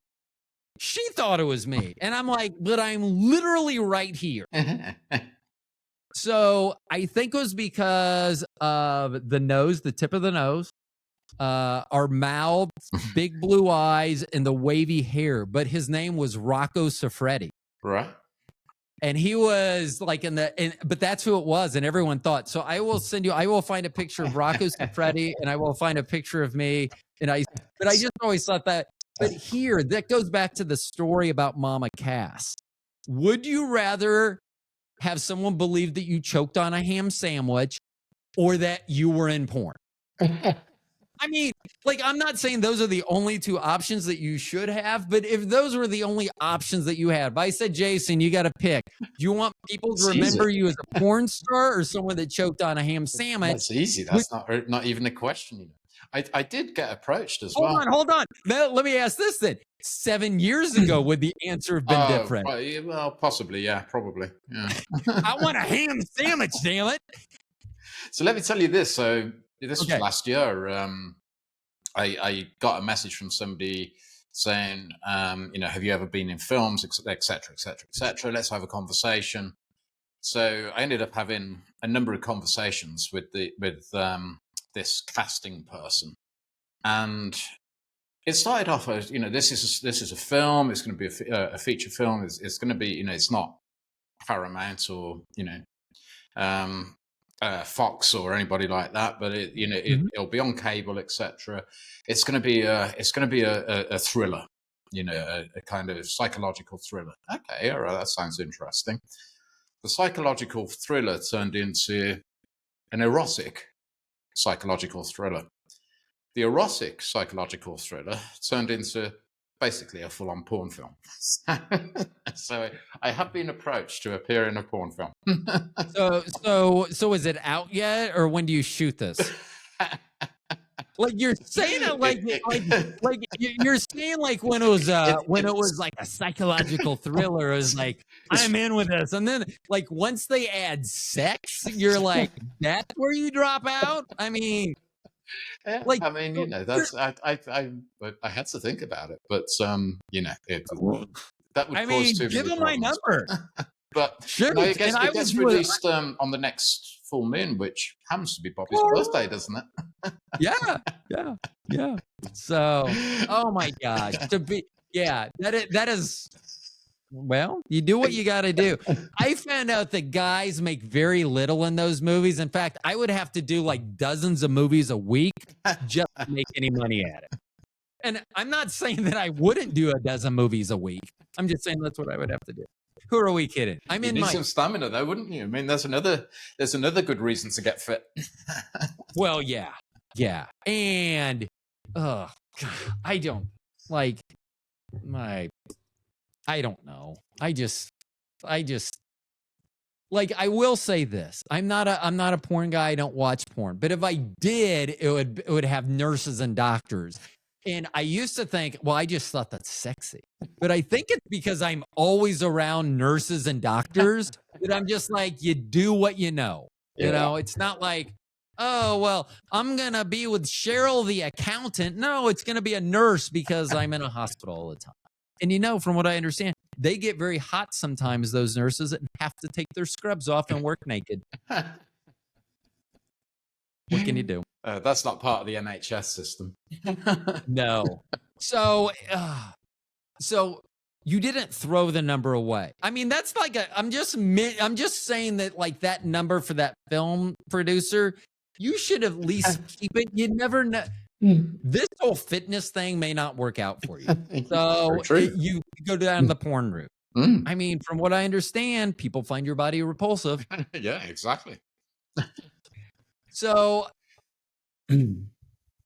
she thought it was me. And I'm like, but I'm literally right here. So I think it was because of the nose, the tip of the nose, our mouths, big blue eyes, and the wavy hair. But his name was Rocco Siffredi. Right. And he was like but that's who it was. And everyone thought, so I will find a picture of Rocco Siffredi, and I will find a picture of me. But I just always thought that, but here, that goes back to the story about Mama Cass. Would you rather have someone believe that you choked on a ham sandwich or that you were in porn? I mean, like, I'm not saying those are the only two options that you should have, but if those were the only options that you had, if I said, Jason, you got to pick. Do you want people to remember you as a porn star or someone that choked on a ham sandwich? That's easy. That's not even a question. You know, I did get approached as well. Hold on. Now, let me ask this then. 7 years ago, would the answer have been different? Well, possibly, yeah, probably. Yeah. I want a ham sandwich, damn it. So let me tell you this. So this was last year. I got a message from somebody saying, have you ever been in films, et cetera, et cetera, et cetera. Let's have a conversation. So I ended up having a number of conversations with this casting person, and it started off as, this is a film. It's going to be a feature film. It's going to be, it's not Paramount or Fox or anybody like that, but it'll be on cable, etc. It's going to be a thriller, a kind of psychological thriller. Okay, all right, that sounds interesting. The psychological thriller turned into an erotic psychological thriller. The erotic psychological thriller turned into basically a full-on porn film. So I have been approached to appear in a porn film. So is it out yet, or when do you shoot this? Like, you're saying it like you're saying like when it was like a psychological thriller, it was like, I'm in with this, and then like once they add sex, you're like, that's where you drop out. I mean. Yeah, like, I mean, that's I had to think about it, but that would cause too many give him my number. But sure, it gets released on the next full moon, which happens to be Bobby's birthday, doesn't it? Yeah. So, oh my gosh, that is Well, you do what you got to do. I found out that guys make very little in those movies. In fact, I would have to do like dozens of movies a week just to make any money at it. And I'm not saying that I wouldn't do a dozen movies a week. I'm just saying that's what I would have to do. Who are we kidding? I'm You in need my some stamina, though, wouldn't you? I mean, there's another good reason to get fit. well, yeah, and I don't like I don't know. I just like I will say this. I'm not a porn guy. I don't watch porn. But if I did, it would have nurses and doctors. And I used to think, well, I just thought that's sexy. But I think it's because I'm always around nurses and doctors that I'm just like, you do what you know. You know, it's not like, oh, well, I'm going to be with Cheryl, the accountant. No, it's going to be a nurse because I'm in a hospital all the time. And you know, from what I understand, they get very hot sometimes, those nurses, and have to take their scrubs off and work naked. What can you do? That's not part of the NHS system. No. So you didn't throw the number away. I mean, that's like I'm just saying that like that number for that film producer, you should at least keep it. You never know. This whole fitness thing may not work out for you. So you go down the porn route. I mean, from what I understand, people find your body repulsive. Yeah, exactly. So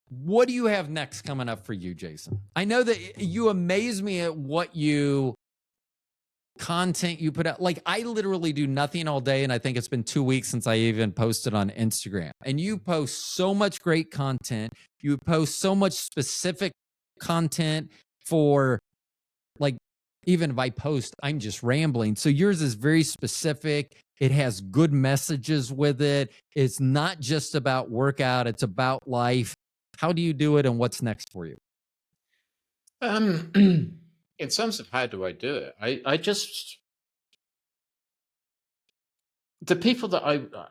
what do you have next coming up for you, Jason? I know that you amaze me at what content you put out. Like I literally do nothing all day. And I think it's been 2 weeks since I even posted on Instagram, and you post so much great content. You post so much specific content for like, even if I post, I'm just rambling. So yours is very specific. It has good messages with it. It's not just about workout. It's about life. How do you do it, and what's next for you? In terms of how do I do it, I just the people that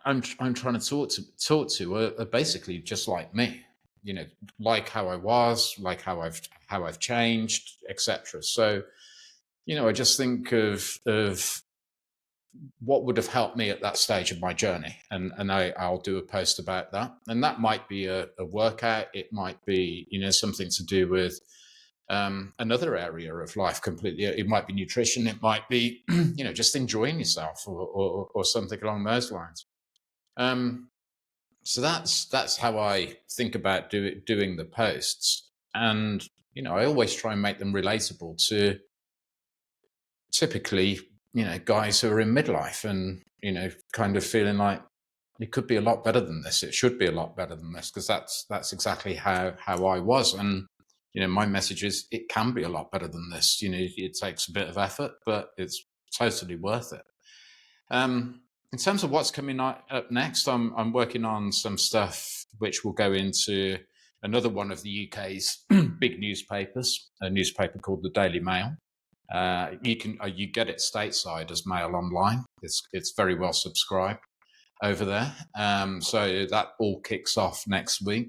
I'm trying to talk to are basically just like me, you know, like how I was, like how I've changed, etc. So, you know, I just think of what would have helped me at that stage of my journey, and I'll do a post about that. And that might be a workout. It might be, you know, something to do with another area of life completely. It might be nutrition. It might be, you know, just enjoying yourself, or something along those lines. So that's how I think about doing the posts. And, you know, I always try and make them relatable to typically, you know, guys who are in midlife and, you know, kind of feeling like it could be a lot better than this. It should be a lot better than this, because that's exactly how I was. And, you know, my message is it can be a lot better than this. You know, it takes a bit of effort, but it's totally worth it. In terms of what's coming up next, I'm working on some stuff which will go into another one of the UK's big newspapers, a newspaper called the Daily Mail. You get it stateside as Mail Online. It's very well subscribed over there. So that all kicks off next week.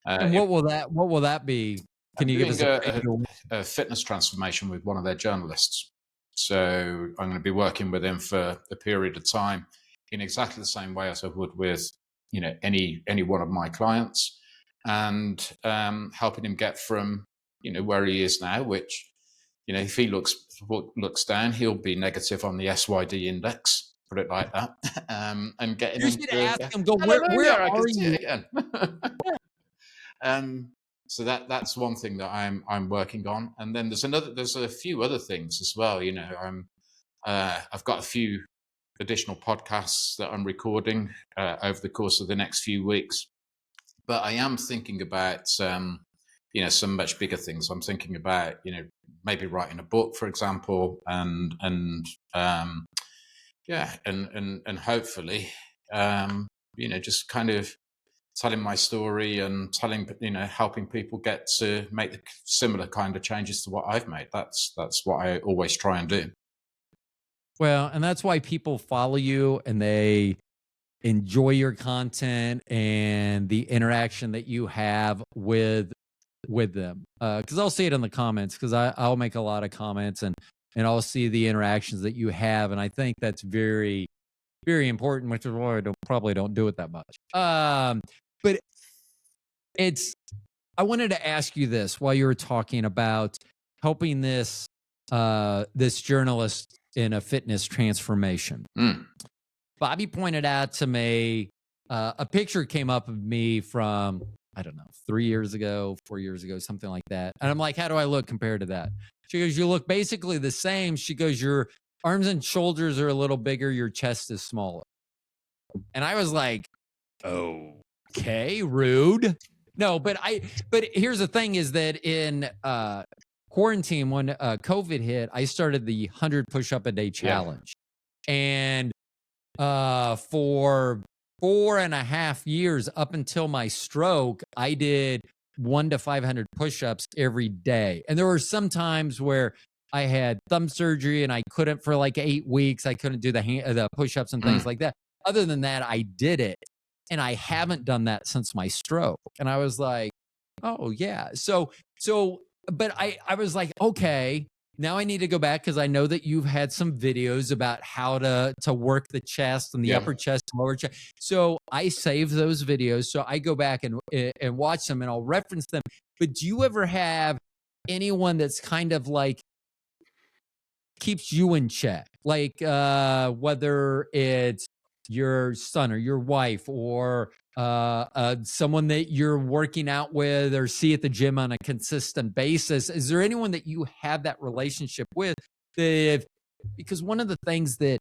And what will that be? Can you give us a fitness transformation with one of their journalists? So I'm going to be working with him for a period of time in exactly the same way as I would with, you know, any one of my clients, and helping him get from, you know, where he is now, which, you know, if he looks down, he'll be negative on the SYD index, put it like that, and getting you should ask him, go, where are you again? So that's one thing that I'm working on, and then there's a few other things as well. You know, I've got a few additional podcasts that I'm recording over the course of the next few weeks, but I am thinking about you know, some much bigger things. I'm thinking about, you know, maybe writing a book, for example, and hopefully you know, just kind of telling my story and you know, helping people get to make the similar kind of changes to what I've made. That's what I always try and do. Well, and that's why people follow you and they enjoy your content and the interaction that you have with them. Because I'll see it in the comments, because I'll make a lot of comments, and and I'll see the interactions that you have. And I think that's very, very important, which is why I probably don't do it that much. But I wanted to ask you this while you were talking about helping this journalist in a fitness transformation. Bobby pointed out to me a picture came up of me from, I don't know, 3 years ago, 4 years ago, something like that. And I'm like, how do I look compared to that? She goes, you look basically the same. She goes, your arms and shoulders are a little bigger. Your chest is smaller. And I was like, okay, rude. No, but here's the thing is that in quarantine, when COVID hit, I started the 100 push-up a day challenge. And for 4.5 years up until my stroke, I did 1 to 500 push-ups every day. And there were some times where I had thumb surgery and I couldn't for like 8 weeks. I couldn't do the push-ups and things like that. Other than that, I did it. And I haven't done that since my stroke. And I was like, oh yeah. But I was like, okay, now I need to go back because I know that you've had some videos about how to work the chest and the upper chest and lower chest. So I save those videos. So I go back and watch them and I'll reference them. But do you ever have anyone that's kind of like keeps you in check? Like whether it's your son or your wife or someone that you're working out with or see at the gym on a consistent basis. Is there anyone that you have that relationship with? Because one of the things that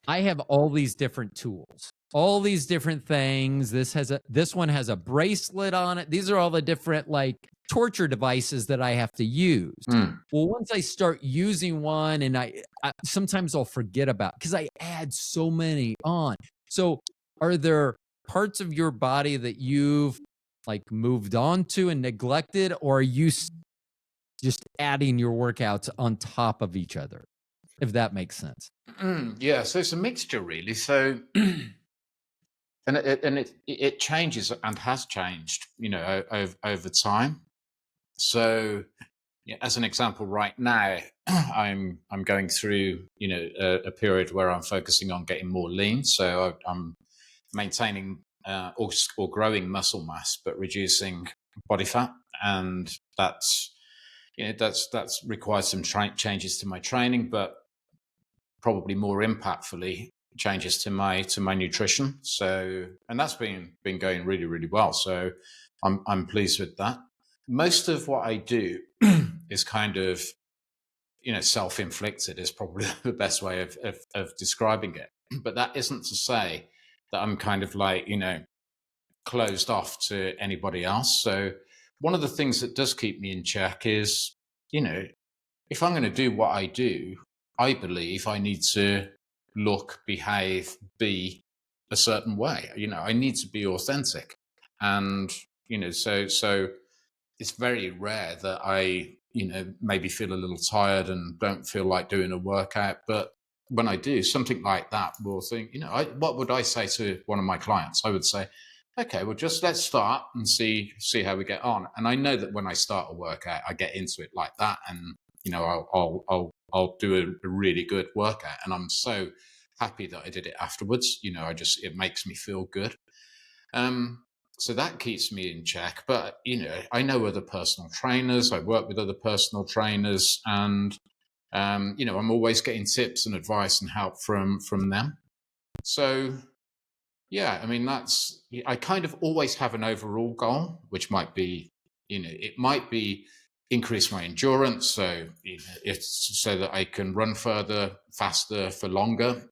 I have all these different tools, all these different things. This one has a bracelet on it. These are all the different like torture devices that I have to use. Well, once I start using one and I sometimes I'll forget about because I add so many on. So are there parts of your body that you've like moved on to and neglected, or are you just adding your workouts on top of each other? If that makes sense. Yeah, so it's a mixture really. So and it changes and has changed, over time. So as an example, right now, I'm going through, a period where I'm focusing on getting more lean. So I'm maintaining or growing muscle mass, but reducing body fat, and that's requires some changes to my training, but probably more impactfully changes to my nutrition. So, and that's been going really, really well. So I'm pleased with that. Most of what I do is kind of, self-inflicted is probably the best way of describing it. But that isn't to say that I'm kind of like, closed off to anybody else. So one of the things that does keep me in check is, if I'm going to do what I do, I believe I need to look, behave, be a certain way. I need to be authentic. And, so it's very rare that I, maybe feel a little tired and don't feel like doing a workout. But when I do something like that, we'll think, what would I say to one of my clients? I would say, okay, well, just let's start and see how we get on. And I know that when I start a workout, I get into it like that, and I'll do a really good workout, and I'm so happy that I did it afterwards. It makes me feel good. So that keeps me in check. But I know other personal trainers. I work with other personal trainers, and I'm always getting tips and advice and help from them. So yeah, I mean, I kind of always have an overall goal, which might be, it might be increase my endurance. So it's so that I can run further, faster, for longer.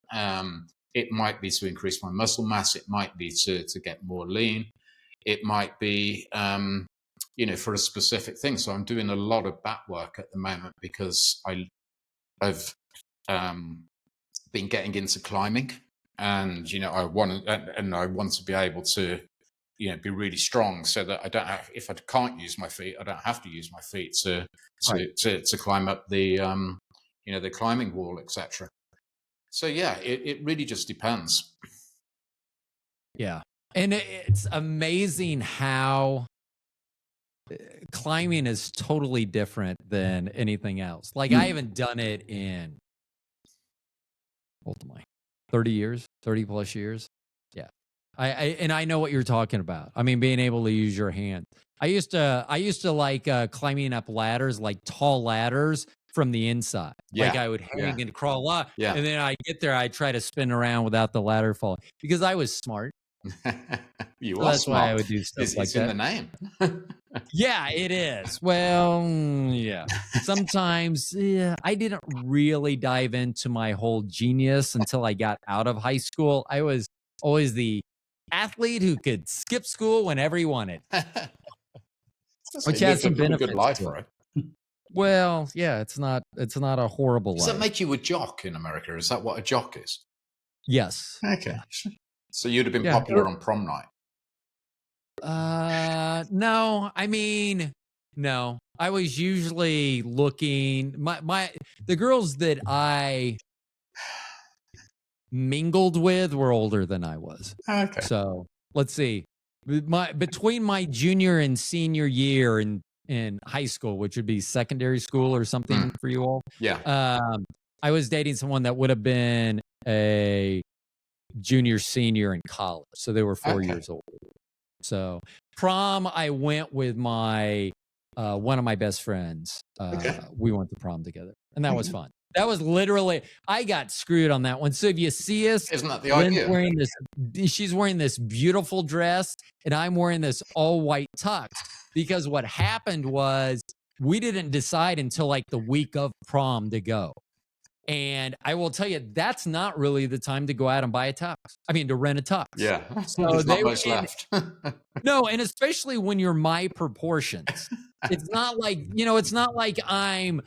It might be to increase my muscle mass. It might be to get more lean. It might be, for a specific thing. So I'm doing a lot of back work at the moment because I've been getting into climbing. And I want to be able to be really strong, so that I don't have, if I can't use my feet, I don't have to use my feet to climb up the the climbing wall, etc. So yeah, it really just depends. Yeah, and it's amazing how climbing is totally different than anything else. Like I haven't done it in ultimately 30 years, 30 plus years. Yeah. I know what you're talking about. I mean, being able to use your hand. I used to like climbing up ladders, like tall ladders from the inside. Like I would hang and crawl up, and then I get there, I try to spin around without the ladder falling because I was smart. You So are that's smart. why I would do stuff like It's that. in the name. Yeah, it is. Well, yeah. Sometimes I didn't really dive into my whole genius until I got out of high school. I was always the athlete who could skip school whenever he wanted, which has some benefits. Good life, right? Well, yeah, it's not a horrible Does life. that make you a jock in America? Is that what a jock is? Yes. Okay. So you'd have been popular on prom night. No. I mean, no. I was usually looking the girls that I mingled with were older than I was. Okay. So let's see. Between my junior and senior year in high school, which would be secondary school or something for you all. Yeah. I was dating someone that would have been a junior, senior in college. So they were 4 years old. So prom, I went with my one of my best friends. We went to prom together, and that was fun. That was literally, I got screwed on that one. So if you see us, isn't that the idea? She's wearing this beautiful dress, and I'm wearing this all white tux. Because what happened was we didn't decide until like the week of prom to go. And I will tell you, that's not really the time to go out and buy a tux. I mean, to rent a tux. Yeah. So there's not much left. No, and especially when you're my proportions. It's not like, it's not like I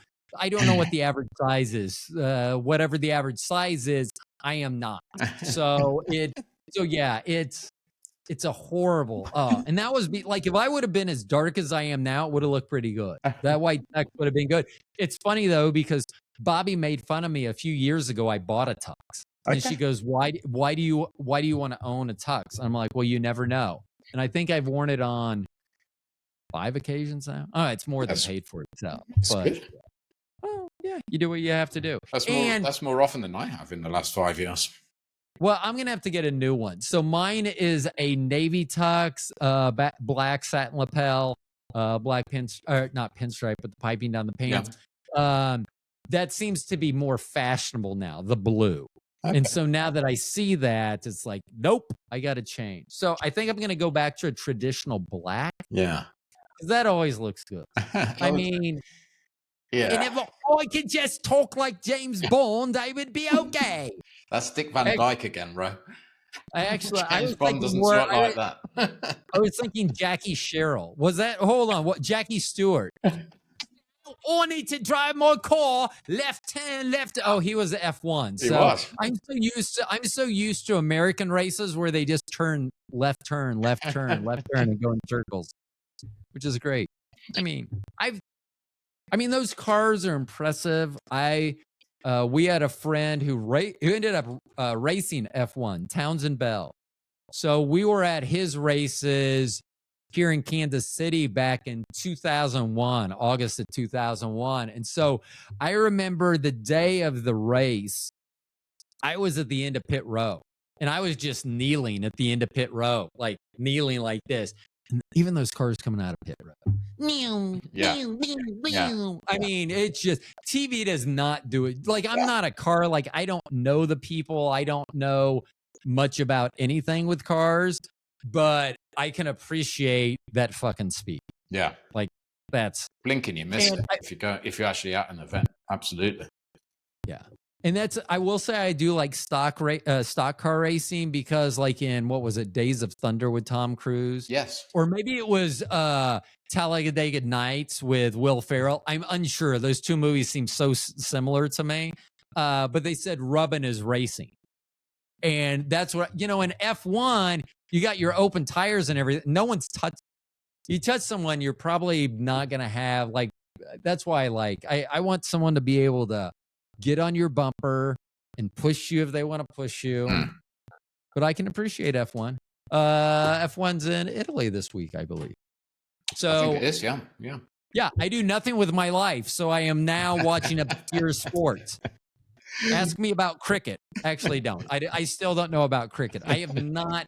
don't know what the average size is. Whatever the average size is, I am not. So yeah, it's a horrible. And that was like, if I would have been as dark as I am now, it would have looked pretty good. That white tux would have been good. It's funny though, because Bobby made fun of me a few years ago. I bought a tux, and she goes, "Why do you want to own a tux?" And I'm like, "Well, you never know." And I think I've worn it on 5 occasions now. Oh, it's more than paid for itself. But good. Well, yeah, you do what you have to do. That's more often than I have in the last 5 years. Well, I'm gonna have to get a new one. So mine is a navy tux, black satin lapel, black not pinstripe, but the piping down the pants. Yeah. That seems to be more fashionable now, the blue. Okay. And so now that I see that, it's like, nope, I got to change. So I think I'm going to go back to a traditional black. Yeah. Because that always looks good. I mean, yeah. And if I could just talk like James Bond, I would be okay. That's Dick Van Dyke again, bro. James Bond doesn't sweat like that. I was thinking Jackie Sherrill. Was that? Hold on. What? Jackie Stewart. I need to drive my car left hand, left. Oh, he was F1. He was. I'm so used to American races where they just turn, left turn, and go in circles, which is great. I mean, those cars are impressive. We had a friend who ended up racing F1, Townsend Bell. So we were at his races here in Kansas City back in 2001, August of 2001. And so I remember the day of the race, I was at the end of pit row, and I was just kneeling at the end of pit row, like kneeling like this. And even those cars coming out of pit row. Yeah. I mean, it's just, TV does not do it. Like, I'm not a car, like, I don't know the people. I don't know much about anything with cars, but I can appreciate that fucking speed. Yeah. Like, that's blinking, you miss it if you're actually at an event. Absolutely. Yeah. And I will say I do like stock car racing, because like in, what was it, Days of Thunder with Tom Cruise? Yes. Or maybe it was Talladega Nights with Will Ferrell. I'm unsure. Those two movies seem so similar to me. But they said rubbing is racing. And that's what, in F1, you got your open tires and everything. No one's touched. You touch someone, you're probably not going to have, like, that's why I want someone to be able to get on your bumper and push you if they want to push you. But I can appreciate F1. F1's in Italy this week, I believe. I think So it is. Yeah. Yeah. yeah, I do nothing with my life. So I am now watching obscure sports. Ask me about cricket. Actually, don't. I still don't know about cricket. I've not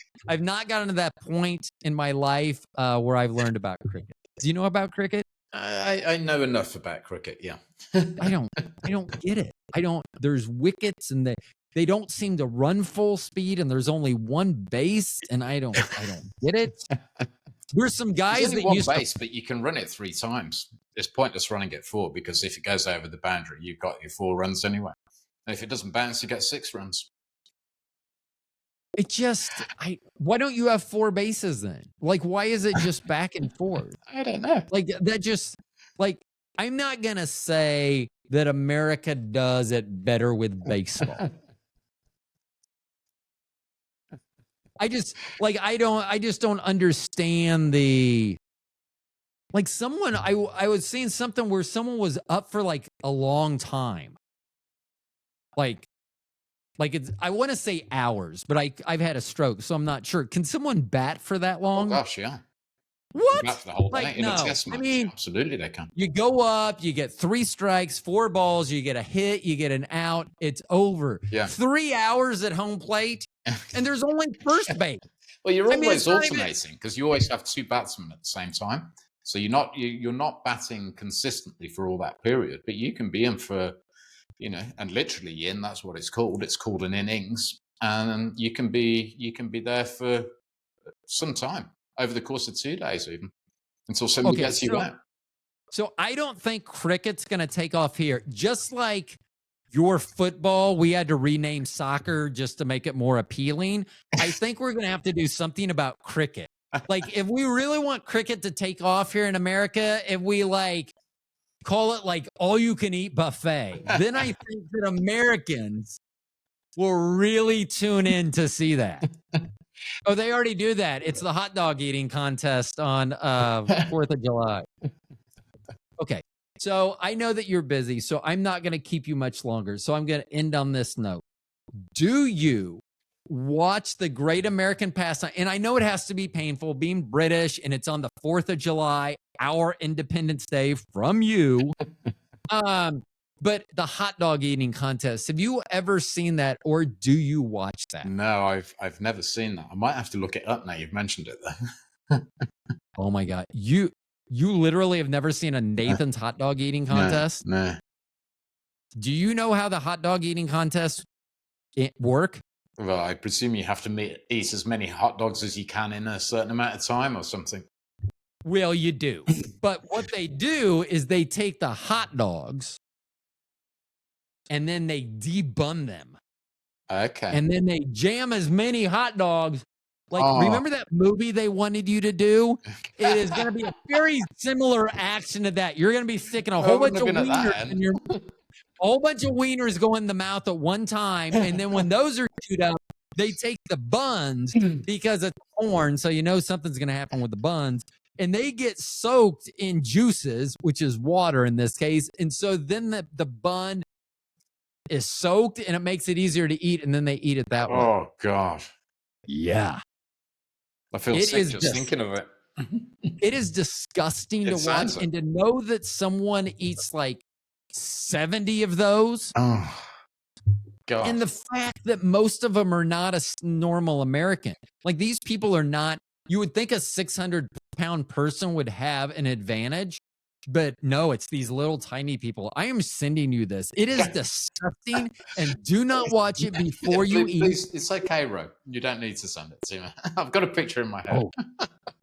gotten to that point in my life where I've learned about cricket. Do you know about cricket? I know enough about cricket. Yeah. I don't get it. There's wickets and they don't seem to run full speed and there's only one base and I don't get it. There's some guys There's only that one used base, but you can run it 3 times. It's pointless running it 4 because if it goes over the boundary, you've got your 4 runs anyway. And if it doesn't bounce, you get 6 runs. it just why don't you have 4 bases then? Like why is it just back and forth? I don't know. Like that just like I'm not going to say that America does it better with baseball. I just don't understand the like someone I was seeing something where someone was up for like a long time. Like it's I want to say hours, but I've had a stroke, so I'm not sure. Can someone bat for that long? Oh gosh, yeah. What? Bat for the whole Like day in no. a test match. I mean, absolutely they can. you go up, you get 3 strikes, 4 balls, you get a hit, you get an out, it's over. Yeah. 3 hours at home plate, and there's only first base. Well, you're I mean, always it's not even- alternating because you always have 2 batsmen at the same time. So you're not batting consistently for all that period, but you can be in for, and literally in, that's what it's called. It's called an innings, and you can be there for some time over the course of 2 days, even until somebody gets you out. So I don't think cricket's going to take off here. Just like your football, we had to rename soccer just to make it more appealing. I think we're going to have to do something about cricket. Like if we really want cricket to take off here in America, if we like call it like all you can eat buffet, then I think that Americans will really tune in to see that. Oh, they already do that. It's the hot dog eating contest on 4th of July. Okay. So I know that you're busy, so I'm not going to keep you much longer. So I'm going to end on this note. Do you watch the Great American Pastime? And I know it has to be painful being British and it's on the 4th of July, our Independence Day from you. But the hot dog eating contest, have you ever seen that or do you watch that? No, I've never seen that. I might have to look it up now. You've mentioned it though. Oh my God. You literally have never seen a Nathan's hot dog eating contest? No. Do you know how the hot dog eating contest work? Well, I presume you have to eat as many hot dogs as you can in a certain amount of time or something. Well, you do. But what they do is they take the hot dogs and then they debun them. Okay. And then they jam as many hot dogs. Like, remember that movie they wanted you to do? It is going to be a very similar action to that. You're going to be sticking a whole bunch of wieners in your... A whole bunch of wieners go in the mouth at one time, and then when those are chewed up, they take the buns because it's corn, so you know something's going to happen with the buns, and they get soaked in juices, which is water in this case, and so then the bun is soaked, and it makes it easier to eat, and then they eat it that way. Oh, God. Yeah. I feel sick just thinking of it. It is disgusting to watch, and to know that someone eats like 70 of those. Oh, God. And the fact that most of them are not a normal American. Like these people are not, you would think a 600-pound person would have an advantage, but no, it's these little tiny people. I am sending you this. It is disgusting, and do not watch it before you eat. It's okay, Ro. You don't need to send it to me. I've got a picture in my head.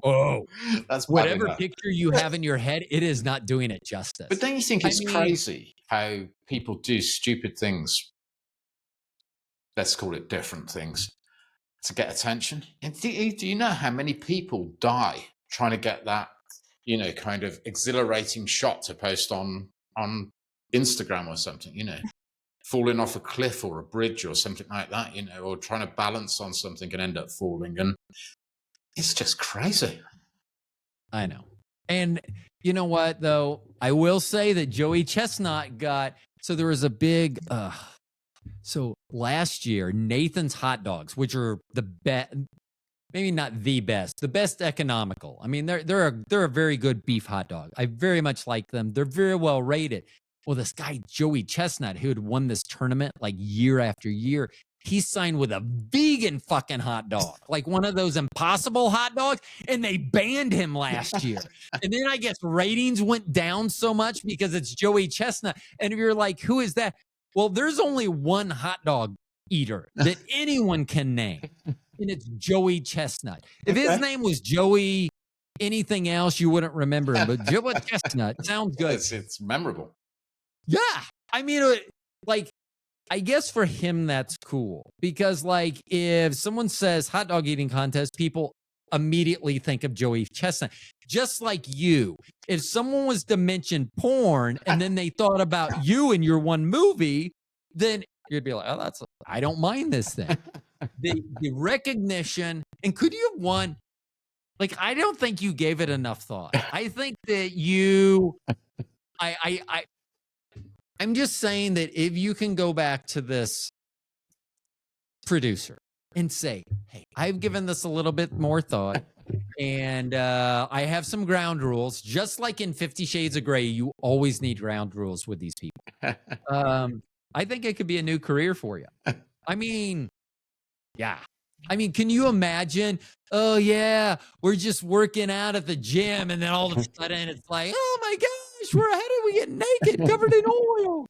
Oh. That's whatever picture you have in your head, it is not doing it justice. But don't you think it's crazy how people do stupid things? Let's call it different things to get attention. And do you know how many people die trying to get that, kind of exhilarating shot to post on Instagram or something, falling off a cliff or a bridge or something like that, or trying to balance on something and end up falling. And it's just crazy. I know. And you know what, though? I will say that Joey Chestnut so there was a big, so last year, Nathan's hot dogs, which are maybe not the best economical. I mean, they're a very good beef hot dog. I very much like them. They're very well rated. Well, this guy Joey Chestnut, who had won this tournament like year after year, he signed with a vegan fucking hot dog, like one of those Impossible hot dogs, and they banned him last year. And then I guess ratings went down so much because it's Joey Chestnut. And if you're like, who is that? Well, there's only one hot dog eater that anyone can name, and it's Joey Chestnut. If his name was Joey anything else, you wouldn't remember him, but Joey Chestnut sounds good. It's memorable. Yeah. I mean, like, I guess for him, that's cool because, like, if someone says hot dog eating contest, people immediately think of Joey Chestnut. Just like you, if someone was to mention porn and then they thought about you in your one movie, then you'd be like, oh, I don't mind this thing. The recognition, and could you have won? Like, I don't think you gave it enough thought. I think that I'm just saying that if you can go back to this producer and say, hey, I've given this a little bit more thought and I have some ground rules, just like in 50 Shades of Grey, you always need ground rules with these people. I think it could be a new career for you. I mean, yeah. I mean, can you imagine? Oh, yeah, we're just working out at the gym. And then all of a sudden it's like, oh, my gosh, how did we get naked, covered in oil?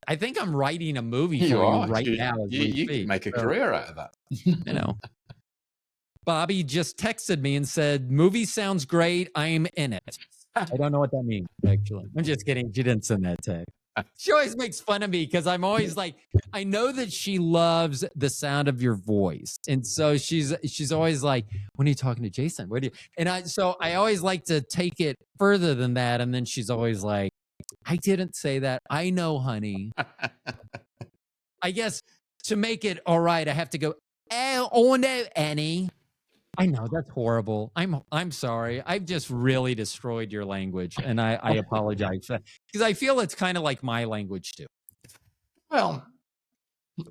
I think I'm writing a movie for you right now. You can make a career out of that. You know. Bobby just texted me and said, movie sounds great. I'm in it. I don't know what that means, actually. I'm just kidding. She didn't send that text. She always makes fun of me because I'm always like, I know that she loves the sound of your voice. And so she's always like, when are you talking to Jason? What do you? And I always like to take it further than that. And then she's always like, I didn't say that. I know, honey. I guess to make it all right, I have to go, oh no, Annie. I know that's horrible. I'm sorry. I've just really destroyed your language, and I apologize for that because I feel it's kind of like my language too. Well,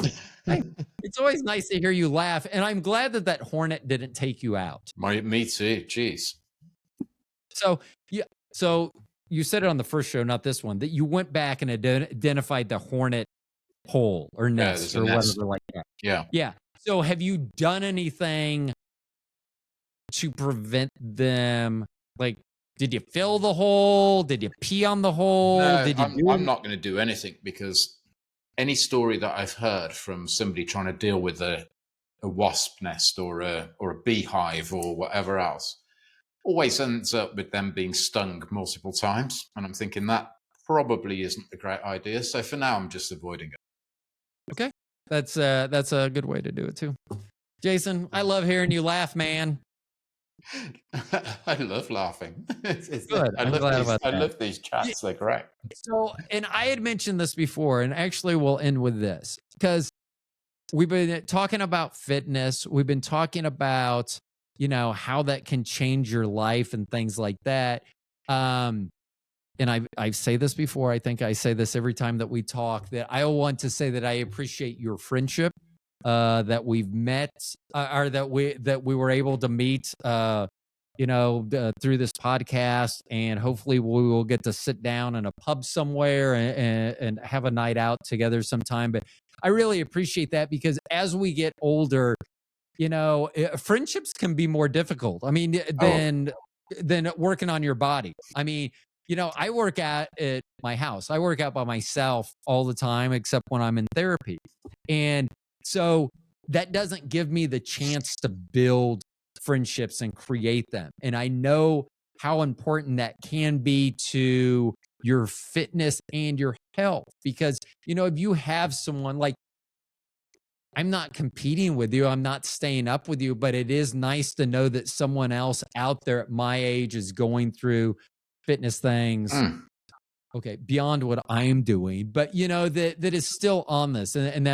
it's always nice to hear you laugh, and I'm glad that hornet didn't take you out. Me too. Jeez. So you said it on the first show, not this one, that you went back and identified the hornet hole or nest or whatever like that. Yeah. So have you done anything to prevent them? Like, did you fill the hole? Did you pee on the hole? No, I'm not going to do anything because any story that I've heard from somebody trying to deal with a wasp nest or a beehive or whatever else always ends up with them being stung multiple times. And I'm thinking that probably isn't a great idea. So for now, I'm just avoiding it. Okay. That's a good way to do it too. Jason, I love hearing you laugh, man. I love laughing. Good. I love these chats. They're great. So, and I had mentioned this before, and actually we'll end with this because we've been talking about fitness. We've been talking about, how that can change your life and things like that. And I say this before. I think I say this every time that we talk, that I want to say that I appreciate your friendship. That we've met, or that we were able to meet, through this podcast, and hopefully we will get to sit down in a pub somewhere and have a night out together sometime. But I really appreciate that because as we get older, friendships can be more difficult. I mean, than working on your body. I mean, I work out at my house. I work out by myself all the time, except when I'm in therapy, and so that doesn't give me the chance to build friendships and create them. And I know how important that can be to your fitness and your health. Because, if you have someone like, I'm not competing with you, I'm not staying up with you, but it is nice to know that someone else out there at my age is going through fitness things. Okay, beyond what I'm doing, but that is still on this. And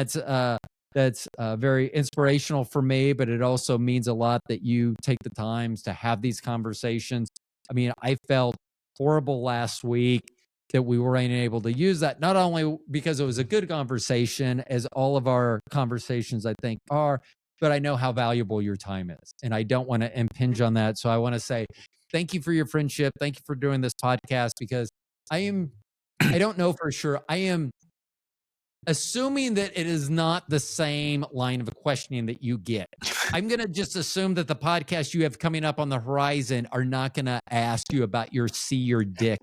that's very inspirational for me, but it also means a lot that you take the times to have these conversations. I mean, I felt horrible last week that we weren't able to use that, not only because it was a good conversation, as all of our conversations, I think, are, but I know how valuable your time is, and I don't want to impinge on that. So I want to say thank you for your friendship. Thank you for doing this podcast, because I don't know for sure. I am assuming that it is not the same line of questioning that you get. I'm going to just assume that the podcast you have coming up on the horizon are not going to ask you about your see your dick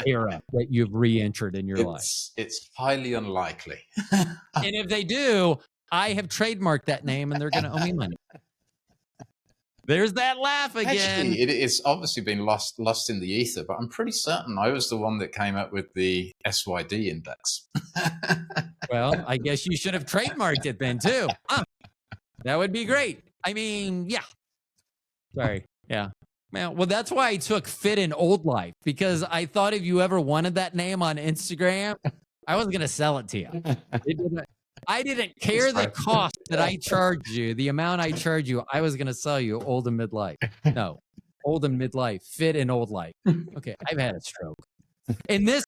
era that you've re-entered in your life. It's highly unlikely. And if they do, I have trademarked that name and they're going to owe me money. There's that laugh again. Actually, it's obviously been lost in the ether, but I'm pretty certain I was the one that came up with the SYD index. Well, I guess you should have trademarked it then too. Huh. That would be great. I mean, yeah. Sorry. Yeah. Well, that's why I took Fit in Old Life, because I thought if you ever wanted that name on Instagram, I was going to sell it to you. I didn't care the cost that I charged you, the amount I charged you. I was going to sell you Old and Midlife. No, Old and Midlife, Fit in Old Life. Okay, I've had a stroke. And this,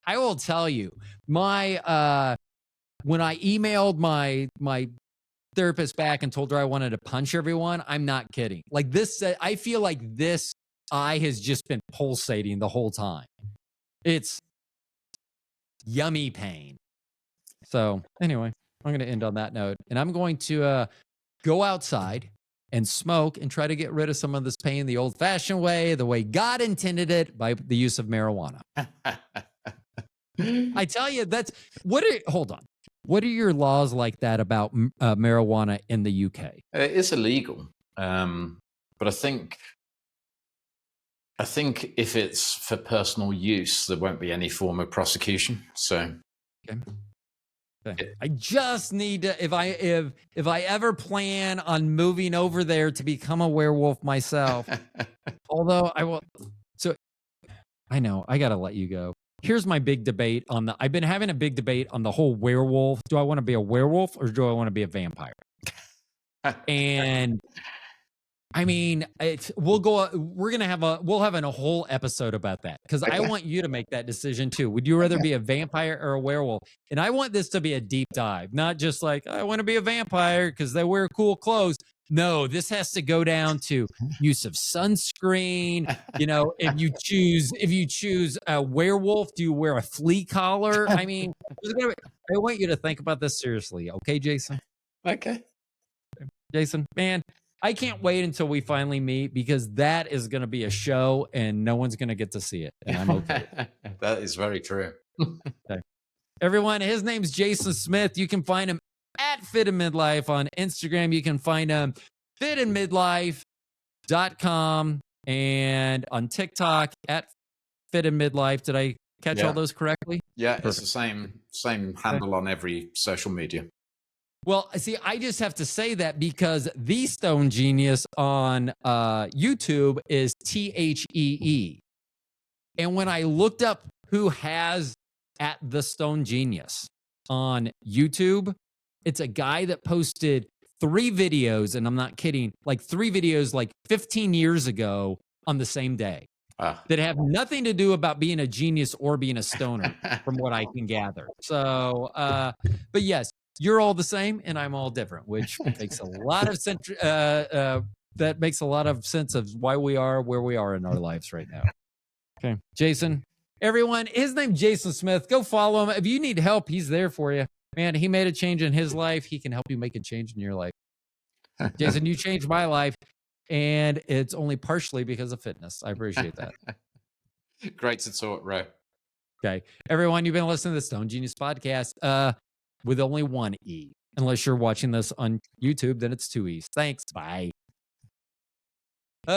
I will tell you, my when I emailed my therapist back and told her I wanted to punch everyone, I'm not kidding. Like this, I feel like this eye has just been pulsating the whole time. It's yummy pain. So anyway, I'm going to end on that note, and I'm going to go outside and smoke and try to get rid of some of this pain the old-fashioned way, the way God intended it, by the use of marijuana. I tell you, hold on. What are your laws like that about marijuana in the UK? It is illegal, but I think if it's for personal use, there won't be any form of prosecution. So. Okay. I just need to, if I ever plan on moving over there to become a werewolf myself, although I will. So I know I got to let you go. Here's my big debate I've been having a big debate on the whole werewolf. Do I want to be a werewolf or do I want to be a vampire? And I mean, we'll have a whole episode about that, because I want you to make that decision too. Would you rather be a vampire or a werewolf? And I want this to be a deep dive, not just like, I want to be a vampire because they wear cool clothes. No, this has to go down to use of sunscreen. You know, if you choose a werewolf, do you wear a flea collar? I mean, I want you to think about this seriously. Okay, Jason? Okay. Jason, man, I can't wait until we finally meet, because that is going to be a show and no one's going to get to see it. And I'm okay. That is very true. Okay. Everyone, his name's Jason Smith. You can find him at Fit in Midlife on Instagram. You can find him fitinmidlife.com and on TikTok at Fit in Midlife. Did I catch all those correctly? Yeah, Perfect. It's the same handle on every social media. Well, see, I just have to say that because The Stone Genius on YouTube is THEE. And when I looked up who has at The Stone Genius on YouTube, it's a guy that posted 3 videos, and I'm not kidding, like 3 videos like 15 years ago on the same day that have nothing to do about being a genius or being a stoner, from what I can gather. So, but yes. You're all the same, and I'm all different, which makes a lot of sense. That makes a lot of sense of why we are where we are in our lives right now. Okay, Jason. Everyone, his name's Jason Smith. Go follow him. If you need help, he's there for you. Man, he made a change in his life. He can help you make a change in your life. Jason, you changed my life, and it's only partially because of fitness. I appreciate that. Great to talk, Ro. Okay, everyone, you've been listening to the Stone Genius Podcast. With only 1 E. Unless you're watching this on YouTube, then it's 2 E's. Thanks. Bye. Oh.